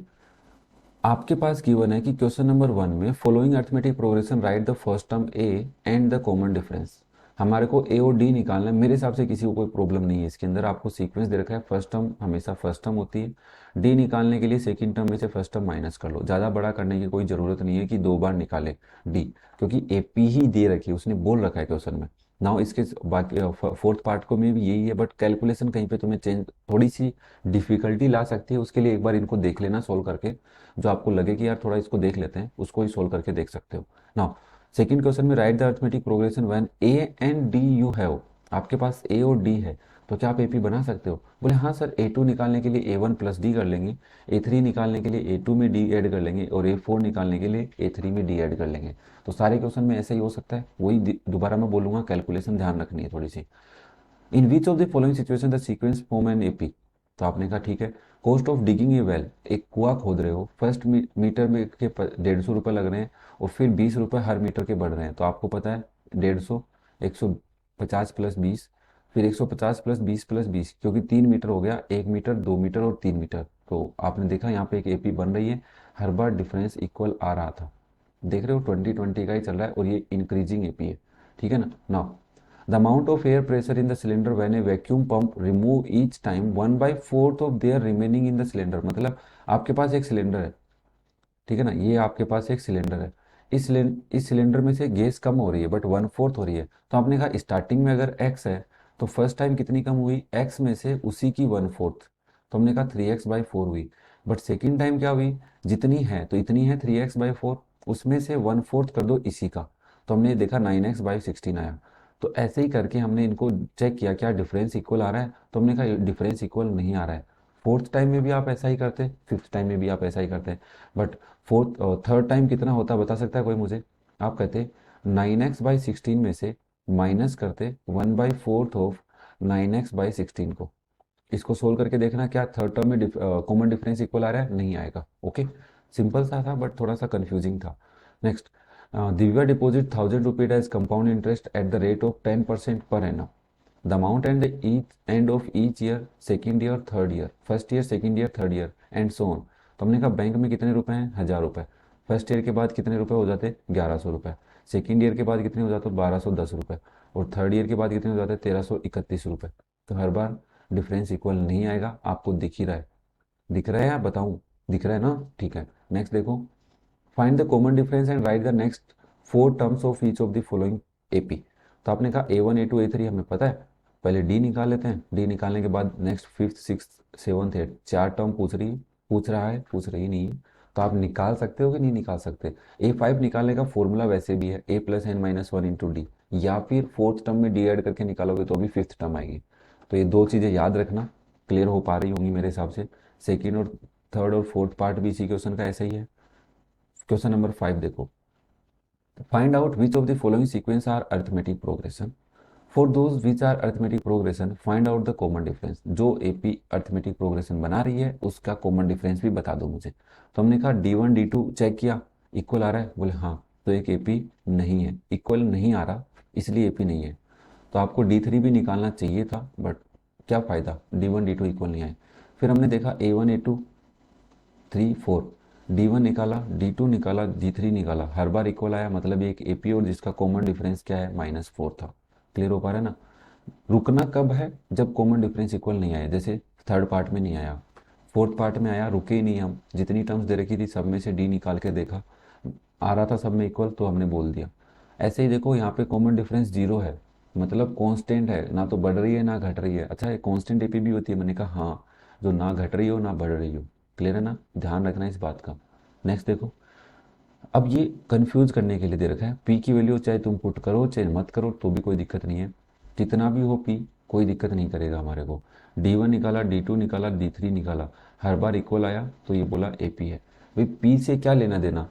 आपके पास गिवन है कि क्वेश्चन नंबर 1 में following arithmetic progression right the first term A and the common difference. हमारे को ए और डी निकालना है। मेरे हिसाब से किसी को कोई प्रॉब्लम नहीं है इसके अंदर। आपको सीक्वेंस दे रखा है, फर्स्ट टर्म हमेशा फर्स्ट टर्म होती है। डी निकालने के लिए सेकंड टर्म में से फर्स्ट टर्म माइनस कर लो। ज़्यादा बड़ा करने की कोई ज़रूरत नहीं है कि दो बार निकाले डी, क्योंकि ए पी ही दे रखी है, उसने बोल रखा है क्वेश्चन में। नाउ इसके बाकी फोर्थ पार्ट को में भी यही है, बट कैलकुलेशन कहीं पे तुम्हें चेंज, थोड़ी सी डिफिकल्टी ला सकती है। उसके लिए एक बार इनको देख लेना सोल्व करके, जो आपको लगे कि यार थोड़ा इसको देख लेते हैं, उसको ही सोल्व करके देख सकते हो। नाउ सेकंड क्वेश्चन में right the arithmetic progression when A and D you have. आपके पास ए और डी है, तो क्या आप एपी बना सकते हो? बोले हाँ सर, ए टू निकालने के लिए ए वन प्लस डी कर लेंगे, ए थ्री निकालने के लिए ए टू में डी ऐड कर लेंगे, और ए फोर निकालने के लिए ए थ्री में डी ऐड कर लेंगे। तो सारे क्वेश्चन में ऐसा ही हो सकता है। वही दोबारा मैं बोलूँगा, कैलकुलेशन ध्यान रखनी है थोड़ी सी। In which of the following situation the sequence form an AP. तो आपने कहा ठीक है, cost of digging a well, एक कुआं खोद रहे हो, फर्स्ट मीटर में के 150 रुपये लग रहे हैं, और फिर 20 रुपये हर मीटर के बढ़ रहे हैं। तो आपको पता है 150, 150 प्लस 20, फिर 150 प्लस 20 प्लस 20, क्योंकि 3 मीटर हो गया, 1 मीटर, 2 मीटर और 3 मीटर। तो आपने देखा यहाँ पे एक एपी बन रही है। हर बार डिफरेंस इक्वल आ रहा था, देख रहे हो 2020 का ही चल रहा है, और ये इंक्रीजिंग एपी है, ठीक है ना। Now the amount of air pressure in the cylinder when A vacuum pump remove each time 1/4 of their remaining in the cylinder. मतलब आपके पास एक सिलेंडर है, ठीक है ना, ये आपके पास एक सिलेंडर है। इस सिलेंडर में से गैस कम हो रही है, बट 1/4 हो रही है। तो आपने कहा स्टार्टिंग में अगर एक्स है, तो फर्स्ट टाइम कितनी कम हुई, एक्स में से उसी की 1/4। तो हमने कहा 3x/4 हुई। बट सेकेंड टाइम क्या हुई, जितनी है तो इतनी है 3x/4, उसमें से 1/4 कर दो इसी का। तो हमने देखा 9x/16 आया। तो ऐसे ही करके हमने इनको चेक किया क्या डिफरेंस इक्वल आ रहा है। तो हमने कहा डिफरेंस इक्वल नहीं आ रहा है। फोर्थ टाइम में भी आप ऐसा ही करते, फिफ्थ टाइम में भी आप ऐसा ही करते, बट फोर्थ थर्ड टाइम कितना होता बता सकता है कोई मुझे? आप कहते 9x/16 में से माइनस करते 1/4 ऑफ 9x/16 को। इसको सोल्व करके देखना क्या थर्ड टर्म में कॉमन डिफरेंस इक्वल आ रहा है, नहीं आएगा। ओके, सिंपल सा था बट थोड़ा सा कंफ्यूजिंग था। Next, Divya deposit 1000 rupees as compound interest at the rate of 10% per annum. The amount and the each end of each year, second year, third year, first year, second year, third year and so on. तो हमने कहा bank में कितने रुपए हैं, 1000 रुपये। First year के बाद कितने रुपए हो जाते, 1100 रुपये। सेकेंड ईयर के बाद कितने हो जाते, 1210 रुपये। और थर्ड ईयर के बाद कितने हो जाते, 1331 रुपये। तो हर बार डिफरेंस इक्वल नहीं आएगा, आपको दिख ही रहा है। दिख रहा है या बताऊं? दिख रहा है ना, ठीक है। नेक्स्ट देखो, find the common difference and right the next 4 terms of each of the following AP. तो आपने कहा A1 A2 A3 हमें पता है, पहले डी निकाल लेते हैं। डी निकालने के बाद next fifth six seventh eight, 4 term पूछ रहा है, पूछ रही नहीं है। तो आप निकाल सकते हो कि नहीं निकाल सकते? A5 निकालने का फॉर्मूला वैसे भी है A+n-1 इंटू डी, या फिर फोर्थ टर्म में डी ऐड करके निकालोगे तो भी फिफ्थ टर्म आएगी। तो ये दो चीज़ें याद रखना, क्लियर हो पा रही होंगी मेरे हिसाब से। सेकेंड और थर्ड और फोर्थ पार्ट भी इसी क्वेश्चन का ऐसा ही है। क्वेश्चन नंबर 5 देखो, find out which of the following sequence are arithmetic progression. For those which are arithmetic progression find out the common difference. जो एपी अरिथमेटिक प्रोग्रेशन बना रही है उसका कॉमन डिफरेंस भी बता दो मुझे। तो हमने कहा D1 D2 चेक किया, इक्वल आ रहा है, बोले हाँ, तो एक एपी नहीं है, इक्वल नहीं आ रहा, इसलिए एपी नहीं है। तो आपको D3 भी निकालना चाहिए था, बट क्या फ़ायदा, D1 D2 इक्वल नहीं आए। फिर हमने देखा A1 A2 3 4, D1 निकाला, D2 निकाला, D3 निकाला, हर बार इक्वल आया, मतलब एक एपी और जिसका कॉमन डिफरेंस क्या है, -4 था। क्लियर हो पा रहा है ना। रुकना कब है, जब कॉमन डिफरेंस इक्वल नहीं आया, जैसे थर्ड पार्ट में नहीं आया, फोर्थ पार्ट में आया, रुके ही नहीं हम, जितनी टर्म्स दे रखी थी सब में से डी निकाल के देखा, आ रहा था सब में इक्वल, तो हमने बोल दिया। ऐसे ही देखो यहाँ पे कॉमन डिफरेंस 0 है, मतलब कांस्टेंट है, ना तो बढ़ रही है ना घट रही है। अच्छा, ये कांस्टेंट एपी भी होती है? मैंने कहा हाँ, जो ना घट रही हो ना बढ़ रही हो। क्लियर है ना, ध्यान रखना इस बात का। नेक्स्ट देखो, अब ये कंफ्यूज करने के लिए दे रखा है, पी की वैल्यू चाहे तुम पुट करो चाहे मत करो तो भी कोई दिक्कत नहीं है, कितना भी हो पी कोई दिक्कत नहीं करेगा हमारे को। D1 निकाला, D2 निकाला, D3 निकाला, हर बार इक्वल आया, तो ये बोला एपी है। भाई पी से क्या लेना देना,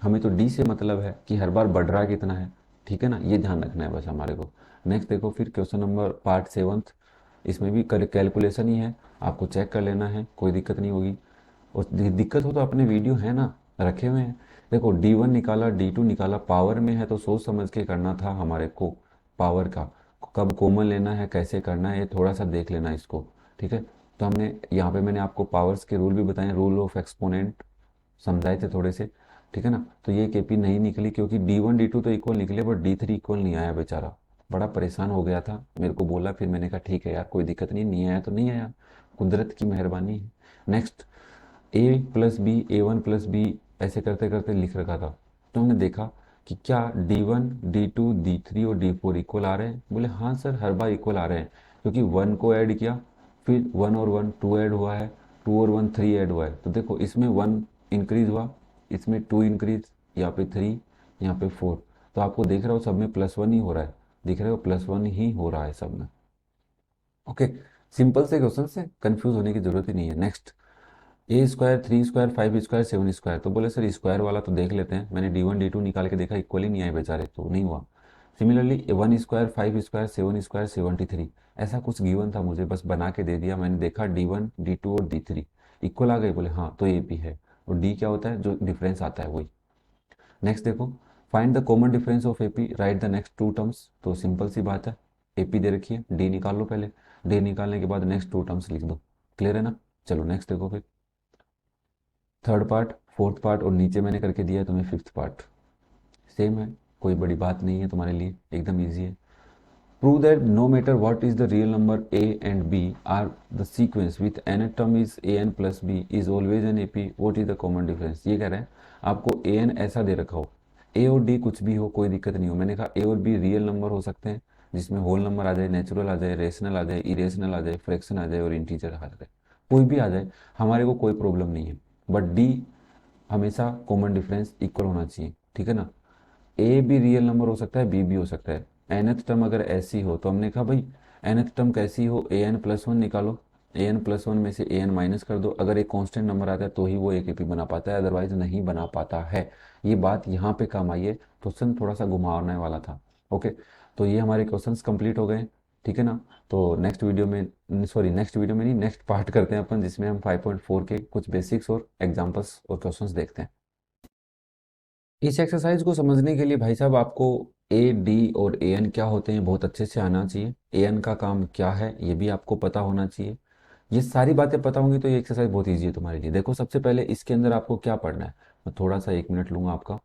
हमें तो डी से मतलब है कि हर बार बढ़ रहा है कितना है, ठीक है ना, ये ध्यान रखना है बस हमारे को। नेक्स्ट देखो, फिर क्वेश्चन नंबर पार्ट 7, इसमें भी कैलकुलेशन ही है, आपको चेक कर लेना है, कोई दिक्कत नहीं होगी। और दिक्कत हो तो अपने वीडियो है ना, रखे हुए हैं। देखो D1 निकाला, D2 निकाला, पावर में है तो सोच समझ के करना था हमारे को। पावर का कब कॉमन लेना है, कैसे करना है, ये थोड़ा सा देख लेना इसको, ठीक है। तो हमने यहाँ पे मैंने आपको पावर्स के रूल भी बताए, रूल ऑफ एक्सपोनेंट समझाए थे थोड़े से, ठीक है ना। तो ये केपी नहीं निकली क्योंकि D1 D2 तो इक्वल निकले, बट D3 इक्वल नहीं आया बेचारा। बड़ा परेशान हो गया था, मेरे को बोला, फिर मैंने कहा ठीक है यार कोई दिक्कत नहीं, नहीं आया तो नहीं आया, कुदरत की मेहरबानी है। नेक्स्ट, ए प्लस बी, ए वन प्लस बी, ऐसे करते करते लिख रखा था। तो हमने देखा कि क्या D one, D two, D three और डी फोर इक्वल आ रहे हैं? बोले हाँ सर, हर बार इक्वल आ रहे हैं, क्योंकि वन को ऐड किया, फिर वन और वन टू ऐड हुआ है, टू और वन थ्री ऐड हुआ है। तो देखो इसमें वन इंक्रीज हुआ, इसमें टू इंक्रीज, यहाँ पे थ्री, यहाँ पे फोर। तो आपको देख रहे हो सब में प्लस वन ही हो रहा है, दिख रहे हो प्लस वन ही हो रहा है सब में। ओके, सिंपल से क्वेश्चन से कंफ्यूज होने की जरूरत ही नहीं है। Next, A square, three square, five square, seven square. तो बोले सर स्क्वायर वाला तो देख लेते हैं, मैंने डी वन डी टू निकाल के देखा, इक्वल ही नहीं आए बेचारे, तो नहीं हुआ। Similarly one square, five square, seven square, 73, ऐसा कुछ गिवन था मुझे, बस बना के दे दिया। मैंने देखा डी वन डी टू और डी थ्री इक्वल आ गए, बोले हाँ तो ए पी है। और डी क्या होता है, जो डिफरेंस आता है वही। नेक्स्ट देखो, find the common difference of AP, write the next two terms. तो सिंपल सी बात है, एपी दे रखी है, डी निकाल लो पहले, डी निकालने के बाद नेक्स्ट टू टर्म्स लिख दो। क्लियर है ना? चलो नेक्स्ट देखो फिर, थर्ड पार्ट, फोर्थ पार्ट और नीचे मैंने करके दिया है तुम्हें फिफ्थ पार्ट। सेम है, कोई बड़ी बात नहीं है तुम्हारे लिए, एकदम ईजी है। Prove that no matter what is the real number A and B are the sequence with N term is A N plus B is always an A P, what is the common difference. ये कह रहे हैं आपको A N ऐसा दे रखा हो, ए और D कुछ भी हो कोई दिक्कत नहीं हो। मैंने कहा ए और बी रियल नंबर हो सकते हैं, जिसमें होल नंबर आ जाए, नेचुरल आ जाए, रेशनल आ जाए, इरेशनल आ जाए, फ्रैक्शन आ जाए और इंटीजर आ जाए, कोई भी आ जाए, हमारे को कोई प्रॉब्लम नहीं है। बट डी हमेशा कॉमन डिफरेंस इक्वल होना चाहिए, ठीक है ना? ए भी रियल नंबर हो सकता है, बी भी हो सकता है। एनथ टर्म अगर ऐसी हो तो हमने कहा भाई एनथ टर्म कैसी हो, ए एन प्लस वन निकालो, ए एन प्लस वन में से ए एन माइनस कर दो, अगर एक कांस्टेंट नंबर आता है तो ही वो ए के पी बना पाता है, अदरवाइज नहीं बना पाता है। ये बात यहाँ पे काम आई है, क्वेश्चन थोड़ा सा घुमावने वाला था। ओके, तो ये हमारे क्वेश्चंस कंप्लीट हो गए, ठीक है ना? तो नेक्स्ट वीडियो में, सॉरी नेक्स्ट वीडियो में नहीं, नेक्स्ट पार्ट करते हैं अपन, जिसमें हम 5.4 के कुछ बेसिक्स और एग्जाम्पल्स और क्वेश्चंस देखते हैं। इस एक्सरसाइज को समझने के लिए भाई साहब आपको ए डी और ए एन क्या होते हैं बहुत अच्छे से आना चाहिए, ए एन का काम क्या है ये भी आपको पता होना चाहिए। ये सारी बातें पता होंगी तो ये एक्सरसाइज बहुत ईजी है तुम्हारे लिए। देखो सबसे पहले इसके अंदर आपको क्या पढ़ना है, मैं थोड़ा सा 1 मिनट लूँगा आपका,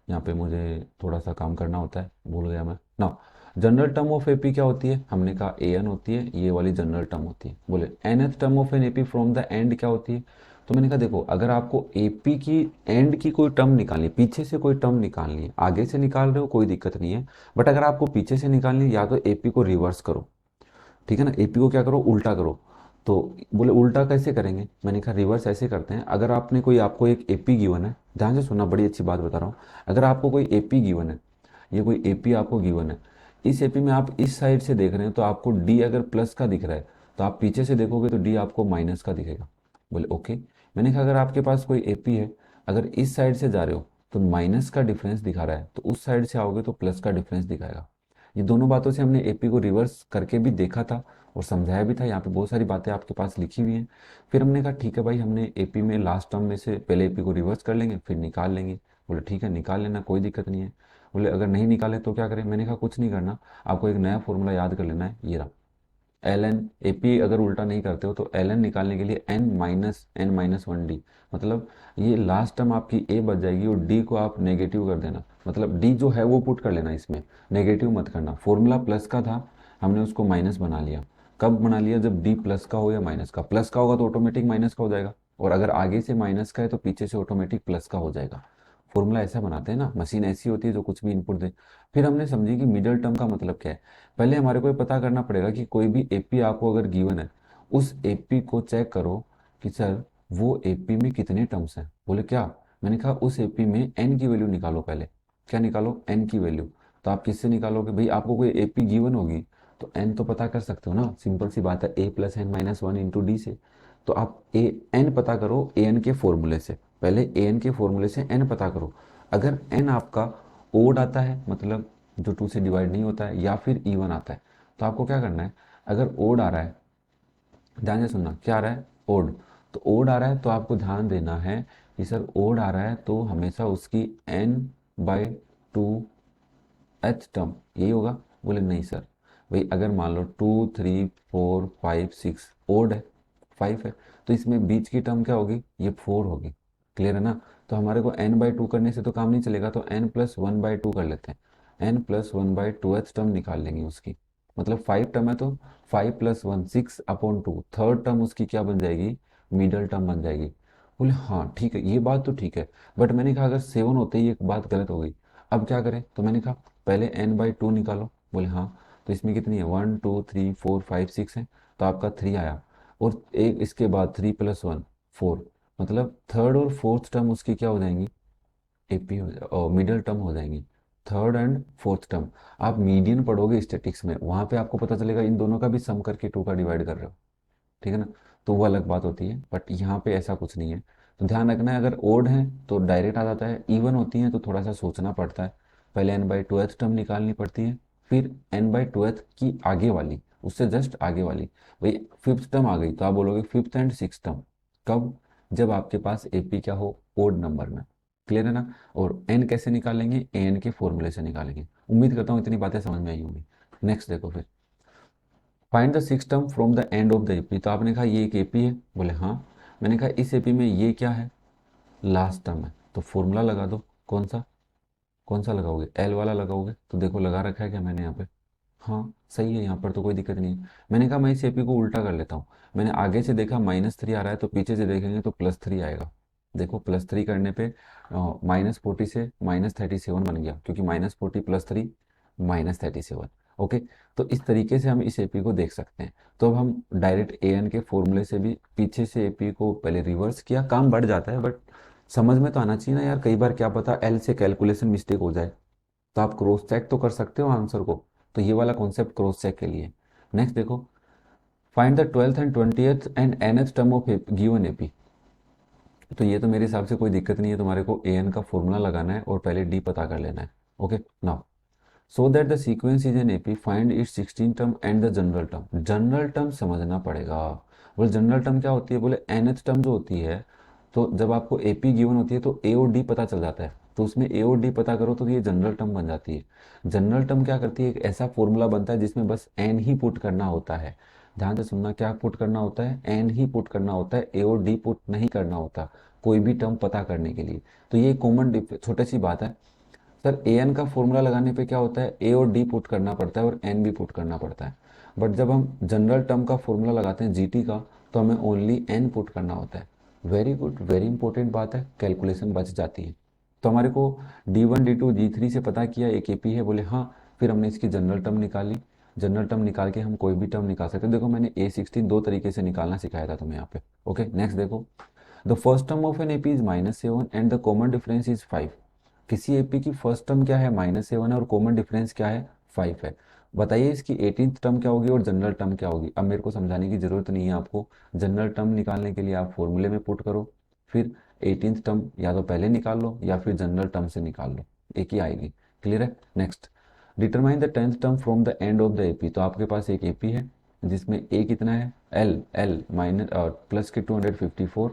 यहाँ पे मुझे थोड़ा सा काम करना होता है, भूल गया मैं ना। जनरल टर्म ऑफ एपी क्या होती है, हमने कहा ए एन होती है, ये वाली जनरल टर्म होती है। बोले nth term of an AP from the end क्या होती है, तो मैंने कहा देखो अगर आपको एपी की एंड की कोई टर्म निकालनी है, पीछे से कोई टर्म निकालनी है, आगे से निकाल रहे हो कोई दिक्कत नहीं है, बट अगर आपको पीछे से निकालनी है या तो एपी को रिवर्स करो, ठीक है ना, एपी को क्या करो, उल्टा करो। तो बोले उल्टा कैसे करेंगे, मैंने कहा रिवर्स ऐसे करते हैं, अगर आपने कोई, आपको एक एपी गिवन है, ध्यान से सुनना, बड़ी अच्छी बात बता रहा हूँ। अगर आपको कोई एपी गिवन है, ये कोई एपी आपको गिवन है, इस एपी में आप इस साइड से देख रहे हैं तो आपको डी अगर प्लस का दिख रहा है, तो आप पीछे से देखोगे तो डी आपको माइनस का दिखेगा। बोले ओके, मैंने कहा अगर आपके पास कोई एपी है, अगर इस साइड से जा रहे हो तो माइनस का डिफरेंस दिखा रहा है, तो उस साइड से आओगे तो प्लस का डिफरेंस दिखाएगा। ये दोनों बातों से हमने एपी को रिवर्स करके भी देखा था और समझाया भी था, यहाँ पे बहुत सारी बातें आपके पास लिखी हुई हैं। फिर हमने कहा ठीक है भाई, हमने एपी में लास्ट टर्म में से पहले एपी को रिवर्स कर लेंगे फिर निकाल लेंगे। बोले ठीक है निकाल लेना, कोई दिक्कत नहीं है। बोले अगर नहीं निकाले तो क्या करें, मैंने कहा कुछ नहीं करना, आपको एक नया फॉर्मूला याद कर लेना है, ये रहा एल एन। ए पी अगर उल्टा नहीं करते हो तो एल एन निकालने के लिए एन माइनस वन डी, मतलब ये लास्ट टर्म आपकी ए बच जाएगी और डी को आप नेगेटिव कर देना, मतलब डी जो है वो पुट कर लेना, इसमें नेगेटिव मत करना। फॉर्मूला प्लस का था, हमने उसको माइनस बना लिया। कब बना लिया, जब डी प्लस का हो या माइनस का, प्लस का होगा तो ऑटोमेटिक माइनस का हो जाएगा, और अगर आगे से माइनस का है तो पीछे से ऑटोमेटिक प्लस का हो जाएगा। फॉर्मूला ऐसा बनाते हैं ना, मशीन ऐसी होती है जो कुछ भी इनपुट दे। फिर हमने समझी कि मिडल टर्म का मतलब क्या है। पहले हमारे को ये पता करना पड़ेगा कि कोई भी एपी आपको अगर गिवन है, उस एपी को चेक करो कि सर वो एपी में कितने टर्म्स हैं। बोले क्या, मैंने कहा उस एपी में एन की वैल्यू निकालो पहले। क्या निकालो, एन की वैल्यू। तो आप किससे निकालोगे भाई, आपको कोई एपी गिवन होगी तो एन तो पता कर सकते हो ना, सिंपल सी बात है, A plus N minus one into D से। तो आप ए एन पता करो ए एन के फॉर्मूले से, पहले ए एन के फॉर्मूले से एन पता करो। अगर एन आपका ओड आता है, मतलब जो टू से डिवाइड नहीं होता है, या फिर इवन आता है, तो आपको क्या करना है, अगर ओड आ रहा है, ध्यान से सुनना, क्या आ रहा है, ओड, तो ओड आ रहा है तो आपको ध्यान देना है कि सर ओड आ रहा है तो हमेशा उसकी N by two th term यही होगा। बोले नहीं सर, भाई अगर मान लो 2 3 4 5 6 ओड है, 5 है, तो इसमें बीच की टर्म क्या होगी, ये 4 होगी। क्लियर है ना? तो हमारे को n बाई टू करने से तो काम नहीं चलेगा, तो n plus one by two कर लेते हैं। N plus one by two th term निकाल लेंगे उसकी, मतलब 5 टर्म है तो 5 + 1 6/2, थर्ड टर्म उसकी क्या बन जाएगी, मिडल टर्म बन जाएगी। बोले हाँ ठीक है, ये बात तो ठीक है, बट मैंने कहा अगर 7 होते ही एक बात गलत हो गई, अब क्या करें, तो मैंने कहा पहले n/2 निकालो। बोले हाँ, तो इसमें कितनी है 1 2 3 4 5 6 है, तो आपका 3 आया, और एक इसके बाद 3 + 1 4, मतलब थर्ड और फोर्थ टर्म उसकी क्या हो जाएंगी, एपी और मिडल टर्म हो जाएंगी, थर्ड एंड फोर्थ टर्म। आप मीडियन पढ़ोगे स्टैटिक्स में, वहाँ पे आपको पता चलेगा इन दोनों का भी सम करके 2 का डिवाइड कर रहे हो, ठीक है ना, तो वो अलग बात होती है, बट यहाँ पे ऐसा कुछ नहीं है। तो ध्यान रखना है, अगर ओड है तो डायरेक्ट आ जाता है, इवन होती है तो थोड़ा सा सोचना पड़ता है, पहले n/2th टर्म निकालनी पड़ती है, फिर n/2th की आगे वाली, उससे जस्ट आगे वाली, भाई फिफ्थ टर्म आ गई तो आप बोलोगे फिफ्थ एंड सिक्स टर्म, कब, जब आपके पास एपी क्या हो, ओड नंबर में। क्लियर है ना। और एन कैसे निकालेंगे, एन के फॉर्मूले से निकालेंगे। उम्मीद करता हूँ इतनी बातें समझ में आई होंगी। नेक्स्ट देखो फिर, find the six term from the end of the AP, तो आपने कहा ये एक एपी है, बोले हाँ, मैंने कहा इस एपी में ये क्या है, लास्ट टर्म है, तो फॉर्मूला लगा दो, कौन सा लगाओगे, एल वाला लगाओगे, तो देखो लगा रखा है क्या मैंने यहाँ पे, हाँ सही है, यहाँ पर तो कोई दिक्कत नहीं है। मैंने कहा मैं इस एपी को उल्टा कर लेता हूँ, मैंने आगे से देखा -3 आ रहा है, तो पीछे से देखेंगे तो +3 आएगा, देखो +3 करने पे -40 से -37 बन गया, क्योंकि -40 +3 -37। ओके, तो इस तरीके से हम इस एपी को देख सकते हैं। तो अब हम डायरेक्ट ए एन के फॉर्मूले से भी पीछे से एपी को पहले रिवर्स किया, काम बढ़ जाता है, बट समझ में तो आना चाहिए ना यार, कई बार क्या पता एल से कैलकुलेशन मिस्टेक हो जाए, तो आप क्रॉस चेक तो कर सकते हो आंसर को, तो ये वाला कॉन्सेप्ट क्रॉस चेक के लिए। नेक्स्ट देखो, find the 12th and 20th and nth term of given AP, तो ये तो मेरे हिसाब से कोई दिक्कत नहीं है, तुम्हारे को ए एन का फॉर्मूला लगाना है और पहले डी पता कर लेना है। Okay now, so that the sequence is an AP find its 16 term and the general term, general term समझना पड़ेगा। बोले जनरल टर्म क्या होती है, बोले nth टर्म जो होती है, तो जब आपको एपी गिवन होती है तो ए और डी पता चल जाता है, तो उसमें ए और डी पता करो तो ये जनरल टर्म बन जाती है। जनरल टर्म क्या करती है, एक ऐसा फॉर्मूला बनता है जिसमें बस एन ही पुट करना होता है, ध्यान से सुनना, क्या पुट करना होता है, एन ही पुट करना होता है, ए और डी पुट नहीं करना होता कोई भी टर्म पता करने के लिए। तो ये कॉमन छोटी सी बात है। सर ए एन का फॉर्मूला लगाने पे क्या होता है, ए और डी पुट करना पड़ता है और एन भी पुट करना पड़ता है, बट जब हम जनरल टर्म का फॉर्मूला लगाते हैं जीटी का, तो हमें ओनली एन पुट करना होता है। वेरी गुड, वेरी इंपॉर्टेंट बात है, कैलकुलेशन बच जाती है। तो हमारे को D1 D2 D3 से पता किया एक एपी है, बोले हाँ, फिर हमने इसकी जनरल टर्म निकाली, जनरल टर्म निकाल के हम कोई भी टर्म निकाल सकते हैं। देखो मैंने A16 दो तरीके से निकालना सिखाया था तुम्हें यहाँ पे। ओके नेक्स्ट देखो, the first term of an AP is -7 and the common difference is 5, किसी एपी की फर्स्ट टर्म क्या है, -7 है, और कॉमन डिफरेंस क्या है, 5 है। बताइए इसकी 18th टर्म क्या होगी और जनरल टर्म क्या होगी। अब मेरे को समझाने की जरूरत नहीं है आपको, जनरल टर्म निकालने के लिए आप फॉर्मूले में पुट करो, फिर 18th टर्म या तो पहले निकाल लो या फिर जनरल टर्म से निकाल लो, एक ही आएगी। क्लियर है। Next, determine the 10th term from the end of the AP, तो आपके पास एक एपी है जिसमें ए कितना है, एल एल माइनस प्लस के 254,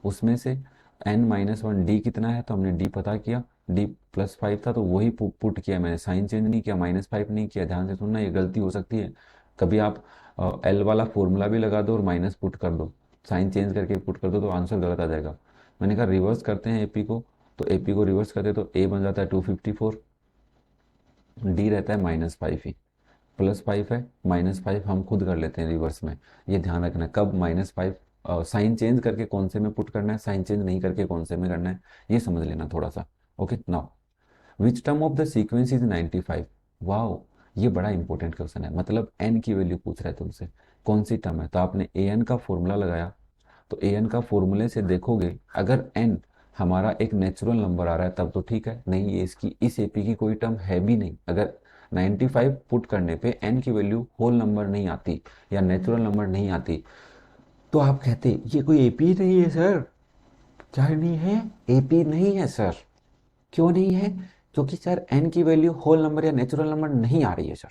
उसमें से n-1 डी कितना है, तो हमने डी पता किया, डी +5 था तो वही पुट किया मैंने, साइन चेंज नहीं किया, -5 नहीं किया। ध्यान से सुनना, ये गलती हो सकती है, कभी आप एल वाला फॉर्मूला भी लगा दो और माइनस पुट कर दो, साइन चेंज करके पुट कर दो, तो आंसर गलत आ जाएगा। मैंने कहा रिवर्स करते हैं एपी को, तो एपी को रिवर्स करते तो ए बन जाता है 254, डी रहता है -5 ही, +5 है, -5 हम खुद कर लेते हैं रिवर्स में। ये ध्यान रखना है, कब -5 साइन चेंज करके कौन से में पुट करना है, साइन चेंज नहीं करके कौन से में करना है, ये समझ लेना थोड़ा सा। Okay now, which term of the sequence is 95, wow, ये बड़ा इंपॉर्टेंट क्वेश्चन है, मतलब एन की वैल्यू पूछ रहा है तुमसे, कौन सी टर्म है, तो आपने ए एन का फॉर्मूला लगाया, तो ए एन का फॉर्मूले से देखोगे, अगर एन हमारा एक नेचुरल नंबर आ रहा है तब तो ठीक है, नहीं ये इसकी इस एपी की कोई टर्म है भी नहीं, अगर 95 पुट करने पे एन की वैल्यू होल नंबर नहीं आती या नेचुरल नंबर नहीं आती, तो आप कहते ये कोई एपी नहीं है सर, क्या नहीं है, एपी नहीं है सर। क्यों नहीं है, क्योंकि सर एन की वैल्यू होल नंबर या नेचुरल नंबर नहीं आ रही है सर।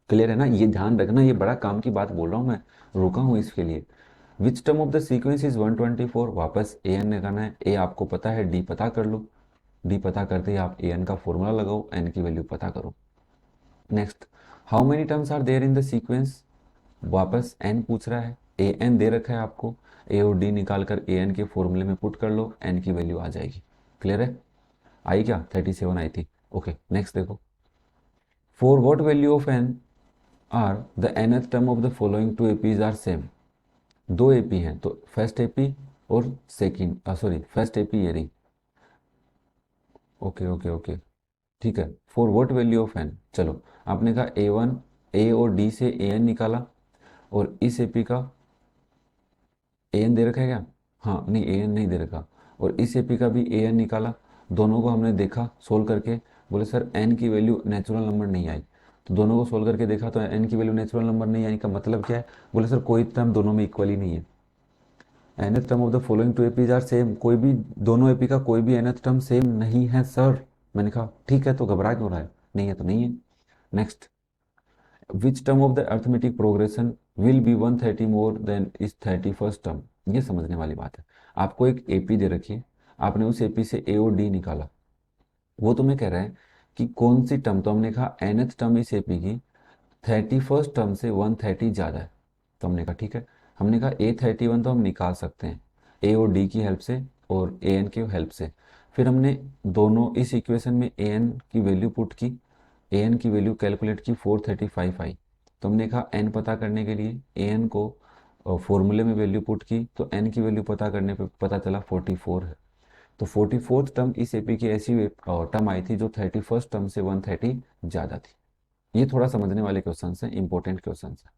क्लियर है ना, ये ध्यान रखना, ये बड़ा काम की बात बोल रहा हूँ मैं, रुका हूँ इसके लिए। Which term of the sequence is 124, वापस ए एन निकालना है, ए आपको पता है, डी पता कर लो, डी पता करते ही आप ए एन का फॉर्मूला लगाओ, एन की वैल्यू पता करो। Next, how many terms are there in the sequence, वापस एन पूछ रहा है, ए एन दे रखा है आपको, ए और डी निकाल कर ए एन के फॉर्मूले में पुट कर लो, एन की वैल्यू आ जाएगी। क्लियर है, आई क्या, 37 आई थी। ओके नेक्स्ट देखो, for what value of N are the nth term of the following two APs are same. दो एपी हैं तो फर्स्ट एपी और सेकंड सॉरी फर्स्ट एपी ये रही। ओके ओके ओके ठीक है। For what value of N, चलो आपने कहा ए वन, ए और डी से ए एन निकाला, और इस एपी का ए एन दे रखा है क्या? हाँ नहीं, ए एन नहीं दे रखा। और इस एपी का भी ए एन निकाला। दोनों को हमने देखा सोल्व करके, बोले सर एन की वैल्यू नेचुरल नंबर नहीं आई। तो दोनों को सोल्व करके देखा तो एन की वैल्यू नेचुरल नंबर नहीं आई का मतलब क्या है? बोले सर कोई टर्म दोनों में इक्वल ही नहीं है। nth term of the following two APs are same, कोई भी दोनों एपी का कोई भी nth टर्म सेम नहीं है सर। मैंने कहा ठीक है, तो घबरा क्यों रहा है? नहीं है तो नहीं है। Next, which term of the arithmetic progression will be 130 more than इस 31st टर्म। ये समझने वाली बात है। आपको एक एपी दे रखी है, आपने उस एपी से ए और डी निकाला। वो तुम्हें कह रहा है कि कौन सी टर्म, तो हमने कहा nth टर्म इस एपी की 31st टर्म से 130 ज़्यादा है। तो हमने कहा ठीक है। हमने कहा A31 तो हम निकाल सकते हैं ए और डी की हेल्प से और ए एन की हेल्प से। फिर हमने दोनों इस इक्वेशन में ए एन की वैल्यू पुट की, ए एन की वैल्यू कैलकुलेट की, 435 आई। तो हमने कहा एन पता करने के लिए ए एन को फॉर्मूले में वैल्यू पुट की, तो एन की वैल्यू पता करने पे पता चला 44 है। तो 44th टर्म इस एपी की ऐसी टर्म आई थी जो 31st टर्म से 130 ज़्यादा थी। ये थोड़ा समझने वाले क्वेश्चन हैं, इंपॉर्टेंट क्वेश्चन है।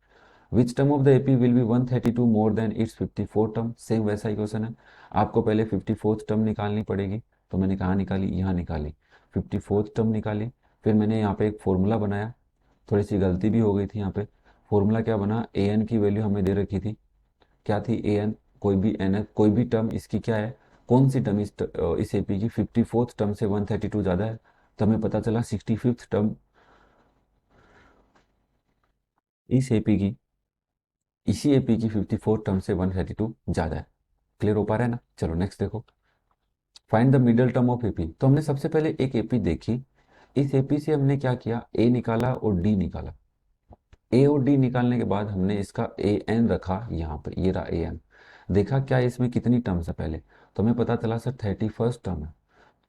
Which term of the AP will be 132 more than it's 54 term, same वैसा ही क्वेश्चन है। आपको पहले 54th टर्म निकालनी पड़ेगी। तो मैंने कहाँ निकाली? यहाँ निकाली। 54th टर्म निकाली। फिर मैंने यहाँ पे एक फॉर्मूला बनाया, थोड़ी सी गलती भी हो गई थी यहाँ पे। फॉर्मूला क्या बना? ए एन की वैल्यू हमें दे रखी थी, क्या थी? A N. कोई भी एन, कोई भी टर्म इसकी क्या है, कौन सी टर्म इस एपी की 54th टर्म से 132 ज़्यादा है? तो हमें पता चला 65th टर्म इस एपी की, इसी एपी की 54 टर्म से 132 ज़्यादा है। क्लियर हो पा रहा है ना? चलो नेक्स्ट देखो, find the middle term of AP. तो हमने सबसे पहले एक एपी देखी, इस एपी से हमने क्या किया? ए निकाला और डी निकाला। ए और डी निकालने के बाद हमने इसका ए एन रखा यहाँ पे, ये रहा ए एन। देखा क्या इसमें कितनी टर्म्स है पहले, तो हमें पता चला सर 31st टर्म है।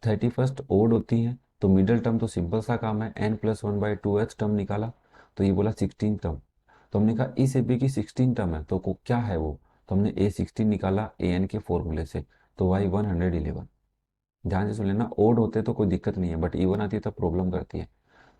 31st ओड होती है, तो मिडल टर्म तो सिंपल सा काम है, N plus one by two th term निकाला। तो ये बोला 16 टर्म। तो हमने कहा इस एपी की 16 टर्म है तो क्या है वो? तो हमने A16 निकाला ए एन के फॉर्मूले से, तो वाई 111। ध्यान से सुन लेना, ओड होते तो कोई दिक्कत नहीं है, बट इवन आती है तब प्रॉब्लम करती है।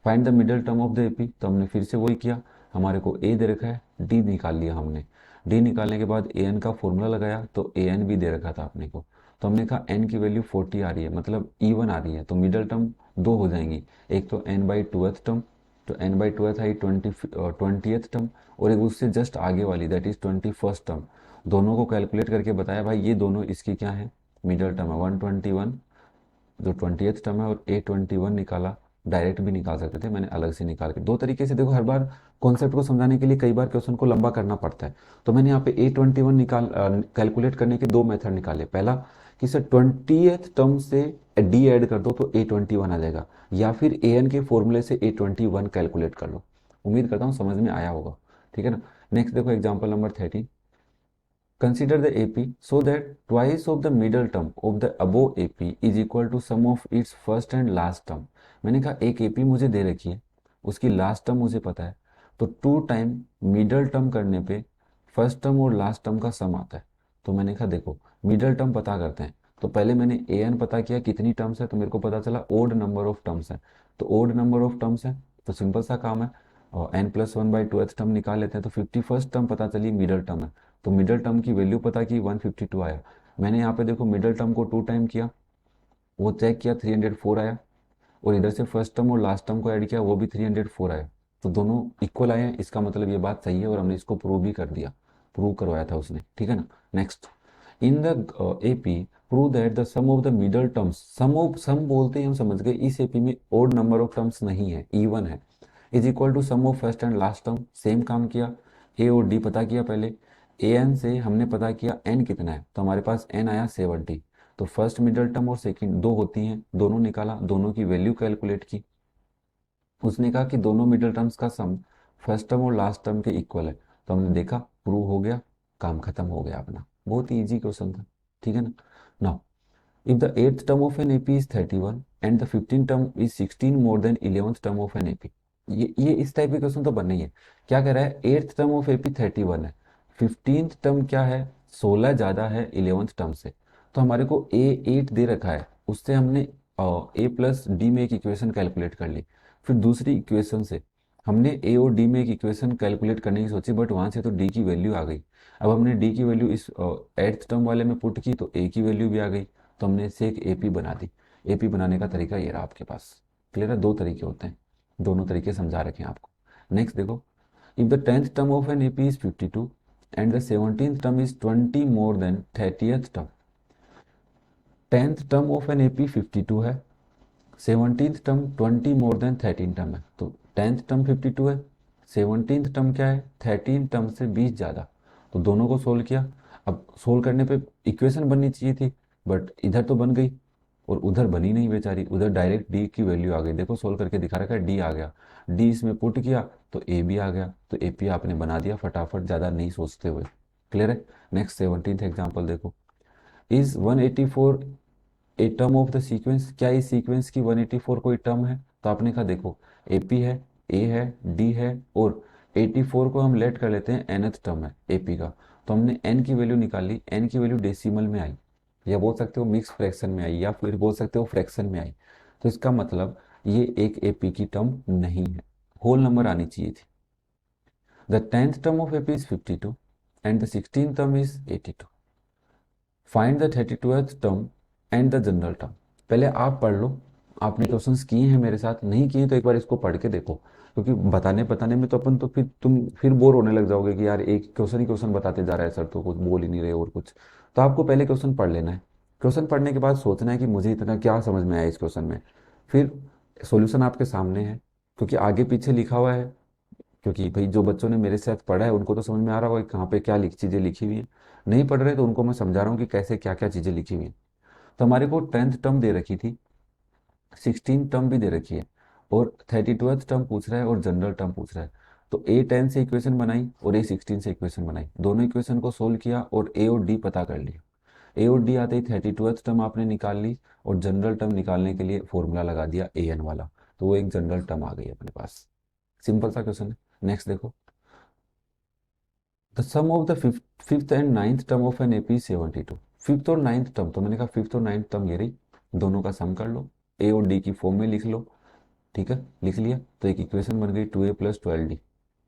Find the middle term of the AP, तो हमने फिर से वही किया। हमारे को ए दे रखा है, डी निकाल लिया हमने। डी निकालने के बाद ए एन का फॉर्मूला लगाया, तो ए एन भी दे रखा था अपने को। तो हमने कहा एन की वैल्यू 40 आ रही है, मतलब इवन आ रही है, तो मिडल टर्म दो हो जाएंगी। एक तो एन बाई ट्वेल्थ टर्म, तो N by twelfth I 20th term, और एक उससे जस्ट आगे वाली दैट इज 21st टर्म। दोनों को कैलकुलेट करके बताया भाई ये दोनों इसकी क्या है? मिडल टर्म है 121, जो 20th टर्म है, और A21 निकाला। डायरेक्ट भी निकाल सकते थे, मैंने अलग से निकाल के दो तरीके से। देखो हर बार कॉन्सेप्ट को समझाने के लिए कई बार क्वेश्चन को लंबा करना पड़ता है। तो मैंने यहाँ पे A21 कैलकुलेट करने के दो मेथड निकाले। पहला कि सर 20th टर्म से डी ऐड कर दो तो A21 आ जाएगा, या फिर ए एन के फॉर्मूले से A21 कैलकुलेट कर लो। उम्मीद करता हूँ समझ में आया होगा। ठीक है ना? नेक्स्ट देखो example number 13। Consider the AP so that twice of the middle term of the above AP is equal to sum of its first and last term। मैंने कहा एक AP मुझे दे रखी है, उसकी लास्ट टर्म मुझे पता है, तो 2 टाइम मिडल टर्म करने पे फर्स्ट टर्म और लास्ट टर्म का सम आता है। तो मैंने कहा देखो मिडल टर्म पता करते हैं। तो पहले मैंने ए एन पता किया कितनी टर्म्स है, तो मेरे को पता चला ओड नंबर ऑफ टर्म्स है। तो ओड नंबर ऑफ टर्म्स है तो सिंपल सा काम है, और N plus one by two term निकाल लेते हैं। तो 51st टर्म पता चली मिडल टर्म है, तो मिडल टर्म की वैल्यू पता की 152 आया। मैंने यहाँ पे देखो मिडल टर्म को 2 टाइम किया, वो चेक किया 304 आया, और इधर से फर्स्ट टर्म और लास्ट टर्म को ऐड किया, वो भी 304 आया। तो दोनों इक्वल आए हैं, इसका मतलब ये बात सही है, और हमने इसको प्रूव भी कर दिया, प्रूव करवाया था उसने। ठीक है ना? Next, in the AP prove that the sum of the middle terms, sum बोलते ही हम समझ गए इस एपी में ओड नंबर ऑफ टर्म्स नहीं है, इवन है, is equal to sum of first and last term. Same काम किया, ए और डी पता किया पहले। ए एन से हमने पता किया एन कितना है, तो हमारे पास एन आया 70। तो फर्स्ट मिडल टर्म और सेकंड दो होती हैं, दोनों निकाला, दोनों की वैल्यू कैलकुलेट की। उसने कहा कि दोनों मिडल टर्म्स का सम फर्स्ट टर्म और लास्ट टर्म के इक्वल है। तो हमने देखा, प्रूव हो गया, काम खत्म हो गया अपना। बहुत ही ईजी क्वेश्चन था। ठीक है ना? Now if the eighth term of an AP is 31 and the 15th term is 16 more than 11th term of an AP, ये इस टाइप के क्वेश्चन तो बनने ही है। क्या कह रहा है, एट्थ टर्म ऑफ एपी 31 है, 15th टर्म क्या है, 16 ज़्यादा है 11th टर्म से। तो हमारे को ए 8 दे रखा है, उससे हमने ए प्लस डी में एक इक्वेशन कैलकुलेट कर ली। फिर दूसरी इक्वेशन से हमने ए और डी में एक इक्वेशन कैलकुलेट करने की सोची, बट वहाँ से तो डी की वैल्यू आ गई। अब हमने डी की वैल्यू इस एट्थ टर्म वाले में पुट की तो ए की वैल्यू भी आ गई, तो हमने इससे एक एपी बना दी। एपी बनाने का तरीका ये रहा आपके पास। क्लियर है, दो तरीके होते हैं, दोनों तरीके समझा रखे हैं आपको। नेक्स्ट देखो, if the tenth term of an AP is 52 and the 17th term is 20 more than 30th term. Tenth term of an AP 52 है, 17th term 20 more than 13 term है। तो टेंथ टर्म 52 है, 17th टर्म क्या है, 13 term से 20 ज़्यादा। तो दोनों को सोल्व किया। अब सोल्व करने पे इक्वेशन बननी चाहिए थी, बट इधर तो बन गई और उधर बनी नहीं बेचारी, उधर डायरेक्ट डी की वैल्यू आ गई। देखो सोल्व करके दिखा रखा है, डी आ गया, डी इसमें पुट किया तो ए भी आ गया। तो ए पी आपने बना दिया फटाफट, ज़्यादा नहीं सोचते हुए। क्लियर है। नेक्स्ट 17th एग्जाम्पल देखो, is 184 a term of the sequence. क्या इस सीक्वेंस की 184 कोई टर्म है? तो आपने कहा देखो, ए पी है, ए है, डी है, और 84 को हम लेट कर लेते हैं nth टर्म है ए पी का। तो हमने n की वैल्यू निकाली, n की वैल्यू डेसिमल में आई, या बोल सकते हो मिक्स फ्रैक्शन में आई, या फिर बोल सकते हो फ्रैक्शन में आई। तो इसका मतलब ये एक ए पी की टर्म नहीं है, होल नंबर आनी चाहिए थी। The tenth term of A P is 52 and the 16th term is 82। Find the 32th term and the general term. पहले आप पढ़ लो, आपने क्वेश्चंस किए हैं मेरे साथ, नहीं किए तो एक बार इसको पढ़ के देखो, क्योंकि बताने बताने में तो अपन तो फिर तुम फिर बोर होने लग जाओगे कि यार एक क्वेश्चन ही क्वेश्चन बताते जा रहा है सर, तो कुछ बोल ही नहीं रहे और कुछ। तो आपको पहले क्वेश्चन पढ़ लेना है, क्वेश्चन पढ़ने के बाद सोचना है कि मुझे इतना क्या समझ में आया इस क्वेश्चन में। फिर सॉल्यूशन आपके सामने है, क्योंकि आगे पीछे लिखा हुआ है। क्योंकि भाई जो बच्चों ने मेरे साथ पढ़ा है उनको तो समझ में आ रहा होगा कि कहाँ पे क्या चीज़ें लिखी हुई हैं। नहीं पढ़ रहे तो उनको मैं समझा रहा हूँ कि कैसे क्या क्या चीज़ें लिखी हुई हैं। तो हमारे को टेंथ टर्म दे रखी थी, 16 टर्म भी दे रखी है, और 32th टर्म पूछ रहा है और जनरल टर्म पूछ रहा है। तो ए 10 से इक्वेशन बनाई और ए 16 से इक्वेशन बनाई, दोनों इक्वेशन को सोल्व किया और ए और डी पता कर लिया। ए और डी आते ही 32th टर्म आपने निकाल ली, और जनरल टर्म निकालने के लिए फॉर्मूला लगा दिया ए एन वाला, तो वो एक जनरल टर्म आ गई अपने पास। सिंपल सा क्वेश्चन है। नेक्स्ट देखो, the sum of the fifth and ninth term of an AP 72। Fifth और नाइन्थ टर्म, तो मैंने कहा फिफ्थ और नाइन्थ टर्म ये रही, दोनों का सम कर लो, ए और डी की फॉर्म में लिख लो। ठीक है, लिख लिया तो एक इक्वेशन बन गई 2a प्लस 12d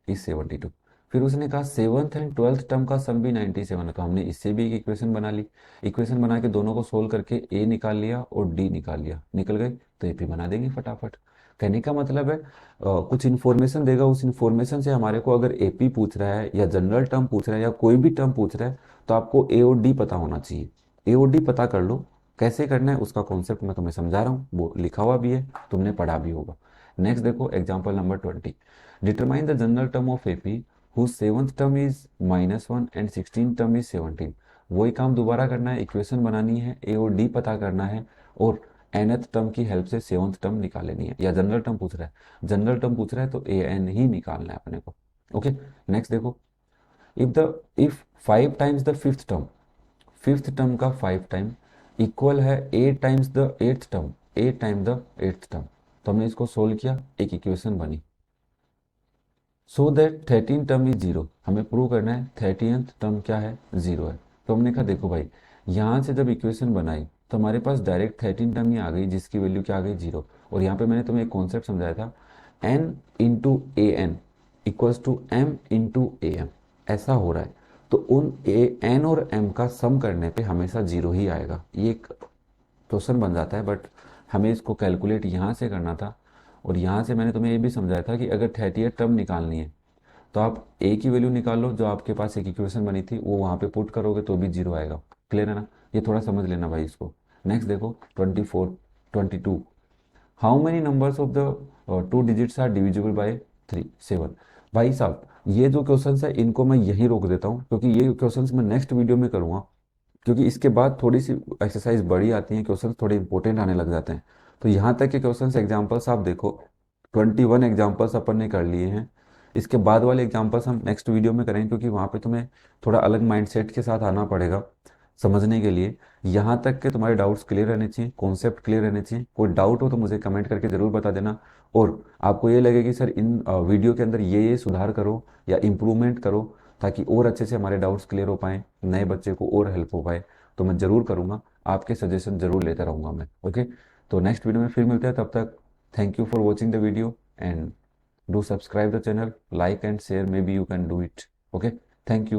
इज 72। फिर उसने कहा सेवन्थ एंड ट्वेल्थ टर्म का सम भी 97 है, तो हमने इससे भी एक इक्वेशन बना ली। इक्वेशन बना के दोनों को सोल्व करके ए निकाल लिया और डी निकाल लिया, निकल गए तो एपी बना देंगे फटाफट। कहने का मतलब है कुछ इन्फॉर्मेशन देगा, उस इन्फॉर्मेशन से हमारे को अगर एपी पूछ रहा है या जनरल टर्म पूछ रहा है या कोई भी टर्म पूछ रहा है, तो आपको ए और डी पता होना चाहिए। ए और डी पता कर लो, कैसे करना है उसका कॉन्सेप्ट मैं तुम्हें समझा रहा हूँ, वो लिखा हुआ भी है, तुमने पढ़ा भी होगा। नेक्स्ट देखो example number 20, determine the general term of AP whose seventh term is -1 and 16 term is 17। वही काम दोबारा करना है, इक्वेशन बनानी है, ए और डी पता करना है, और nth टर्म की हेल्प से सेवंथ टर्म निकाल लेनी है। या जनरल टर्म पूछ रहा है, जनरल टर्म पूछ रहा है तो ए एन ही निकालना है अपने को। ओके, नेक्स्ट देखो, if 5 times the fifth term, fifth term का 5 टाइम इक्वल है 8 times the eighth term, 8 time the eighth term. तो हमने इसको सोल्व किया, एक इक्वेशन बनी। So that 13 term is zero, हमें प्रूव करना है 30th टर्म क्या है, जीरो है। तो हमने कहा देखो भाई, यहाँ से जब इक्वेशन बनाई तो हमारे पास डायरेक्ट 13 टर्म ही आ गई, जिसकी वैल्यू क्या आ गई, जीरो। और यहाँ पे मैंने तुम्हें एक कॉन्सेप्ट समझाया था, n into a n equals to m into a m, ऐसा हो रहा है। तो उन ए एन और एम का सम करने पे हमेशा जीरो ही आएगा, ये एक क्वेश्चन बन जाता है। बट हमें इसको कैलकुलेट यहाँ से करना था, और यहाँ से मैंने तुम्हें ये भी समझाया था कि अगर 30th टर्म निकालनी है तो आप ए की वैल्यू निकाल लो, जो आपके पास एक इक्वेशन बनी थी वो वहाँ पे पुट करोगे तो भी जीरो आएगा। क्लियर है ना, ये थोड़ा समझ लेना भाई इसको। नेक्स्ट देखो 24, 22, how many numbers of the two digits are divisible by 3, 7। भाई साहब ये जो क्वेश्चन है इनको मैं यहीं रोक देता हूँ, क्योंकि ये क्वेश्चंस मैं नेक्स्ट वीडियो में करूँगा, क्योंकि इसके बाद थोड़ी सी एक्सरसाइज बड़ी आती हैं, क्वेश्चन थोड़े इंपॉर्टेंट आने लग जाते हैं। तो यहाँ तक के क्वेश्चन एग्जाम्पल्स आप देखो, 21 एग्जाम्पल्स अपन ने कर लिए हैं। इसके बाद वाले एग्जाम्पल्स हम नेक्स्ट वीडियो में करेंगे, क्योंकि वहाँ पे तुम्हें थोड़ा अलग माइंडसेट के साथ आना पड़ेगा। समझने के लिए। यहाँ तक के तुम्हारे डाउट्स क्लियर रहने चाहिए, कॉन्सेप्ट क्लियर रहने चाहिए। कोई डाउट हो तो मुझे कमेंट करके ज़रूर बता देना। और आपको ये लगे कि सर इन वीडियो के अंदर ये सुधार करो या इम्प्रूवमेंट करो, ताकि और अच्छे से हमारे डाउट्स क्लियर हो पाएँ, नए बच्चे को और हेल्प हो पाए, तो मैं ज़रूर करूँगा। आपके सजेशन ज़रूर लेता रहूँगा मैं। ओके, तो नेक्स्ट वीडियो में फिर मिलते हैं। तब तक thank you for watching the video and do subscribe the channel, like and share, maybe you can do it. Okay, thank you.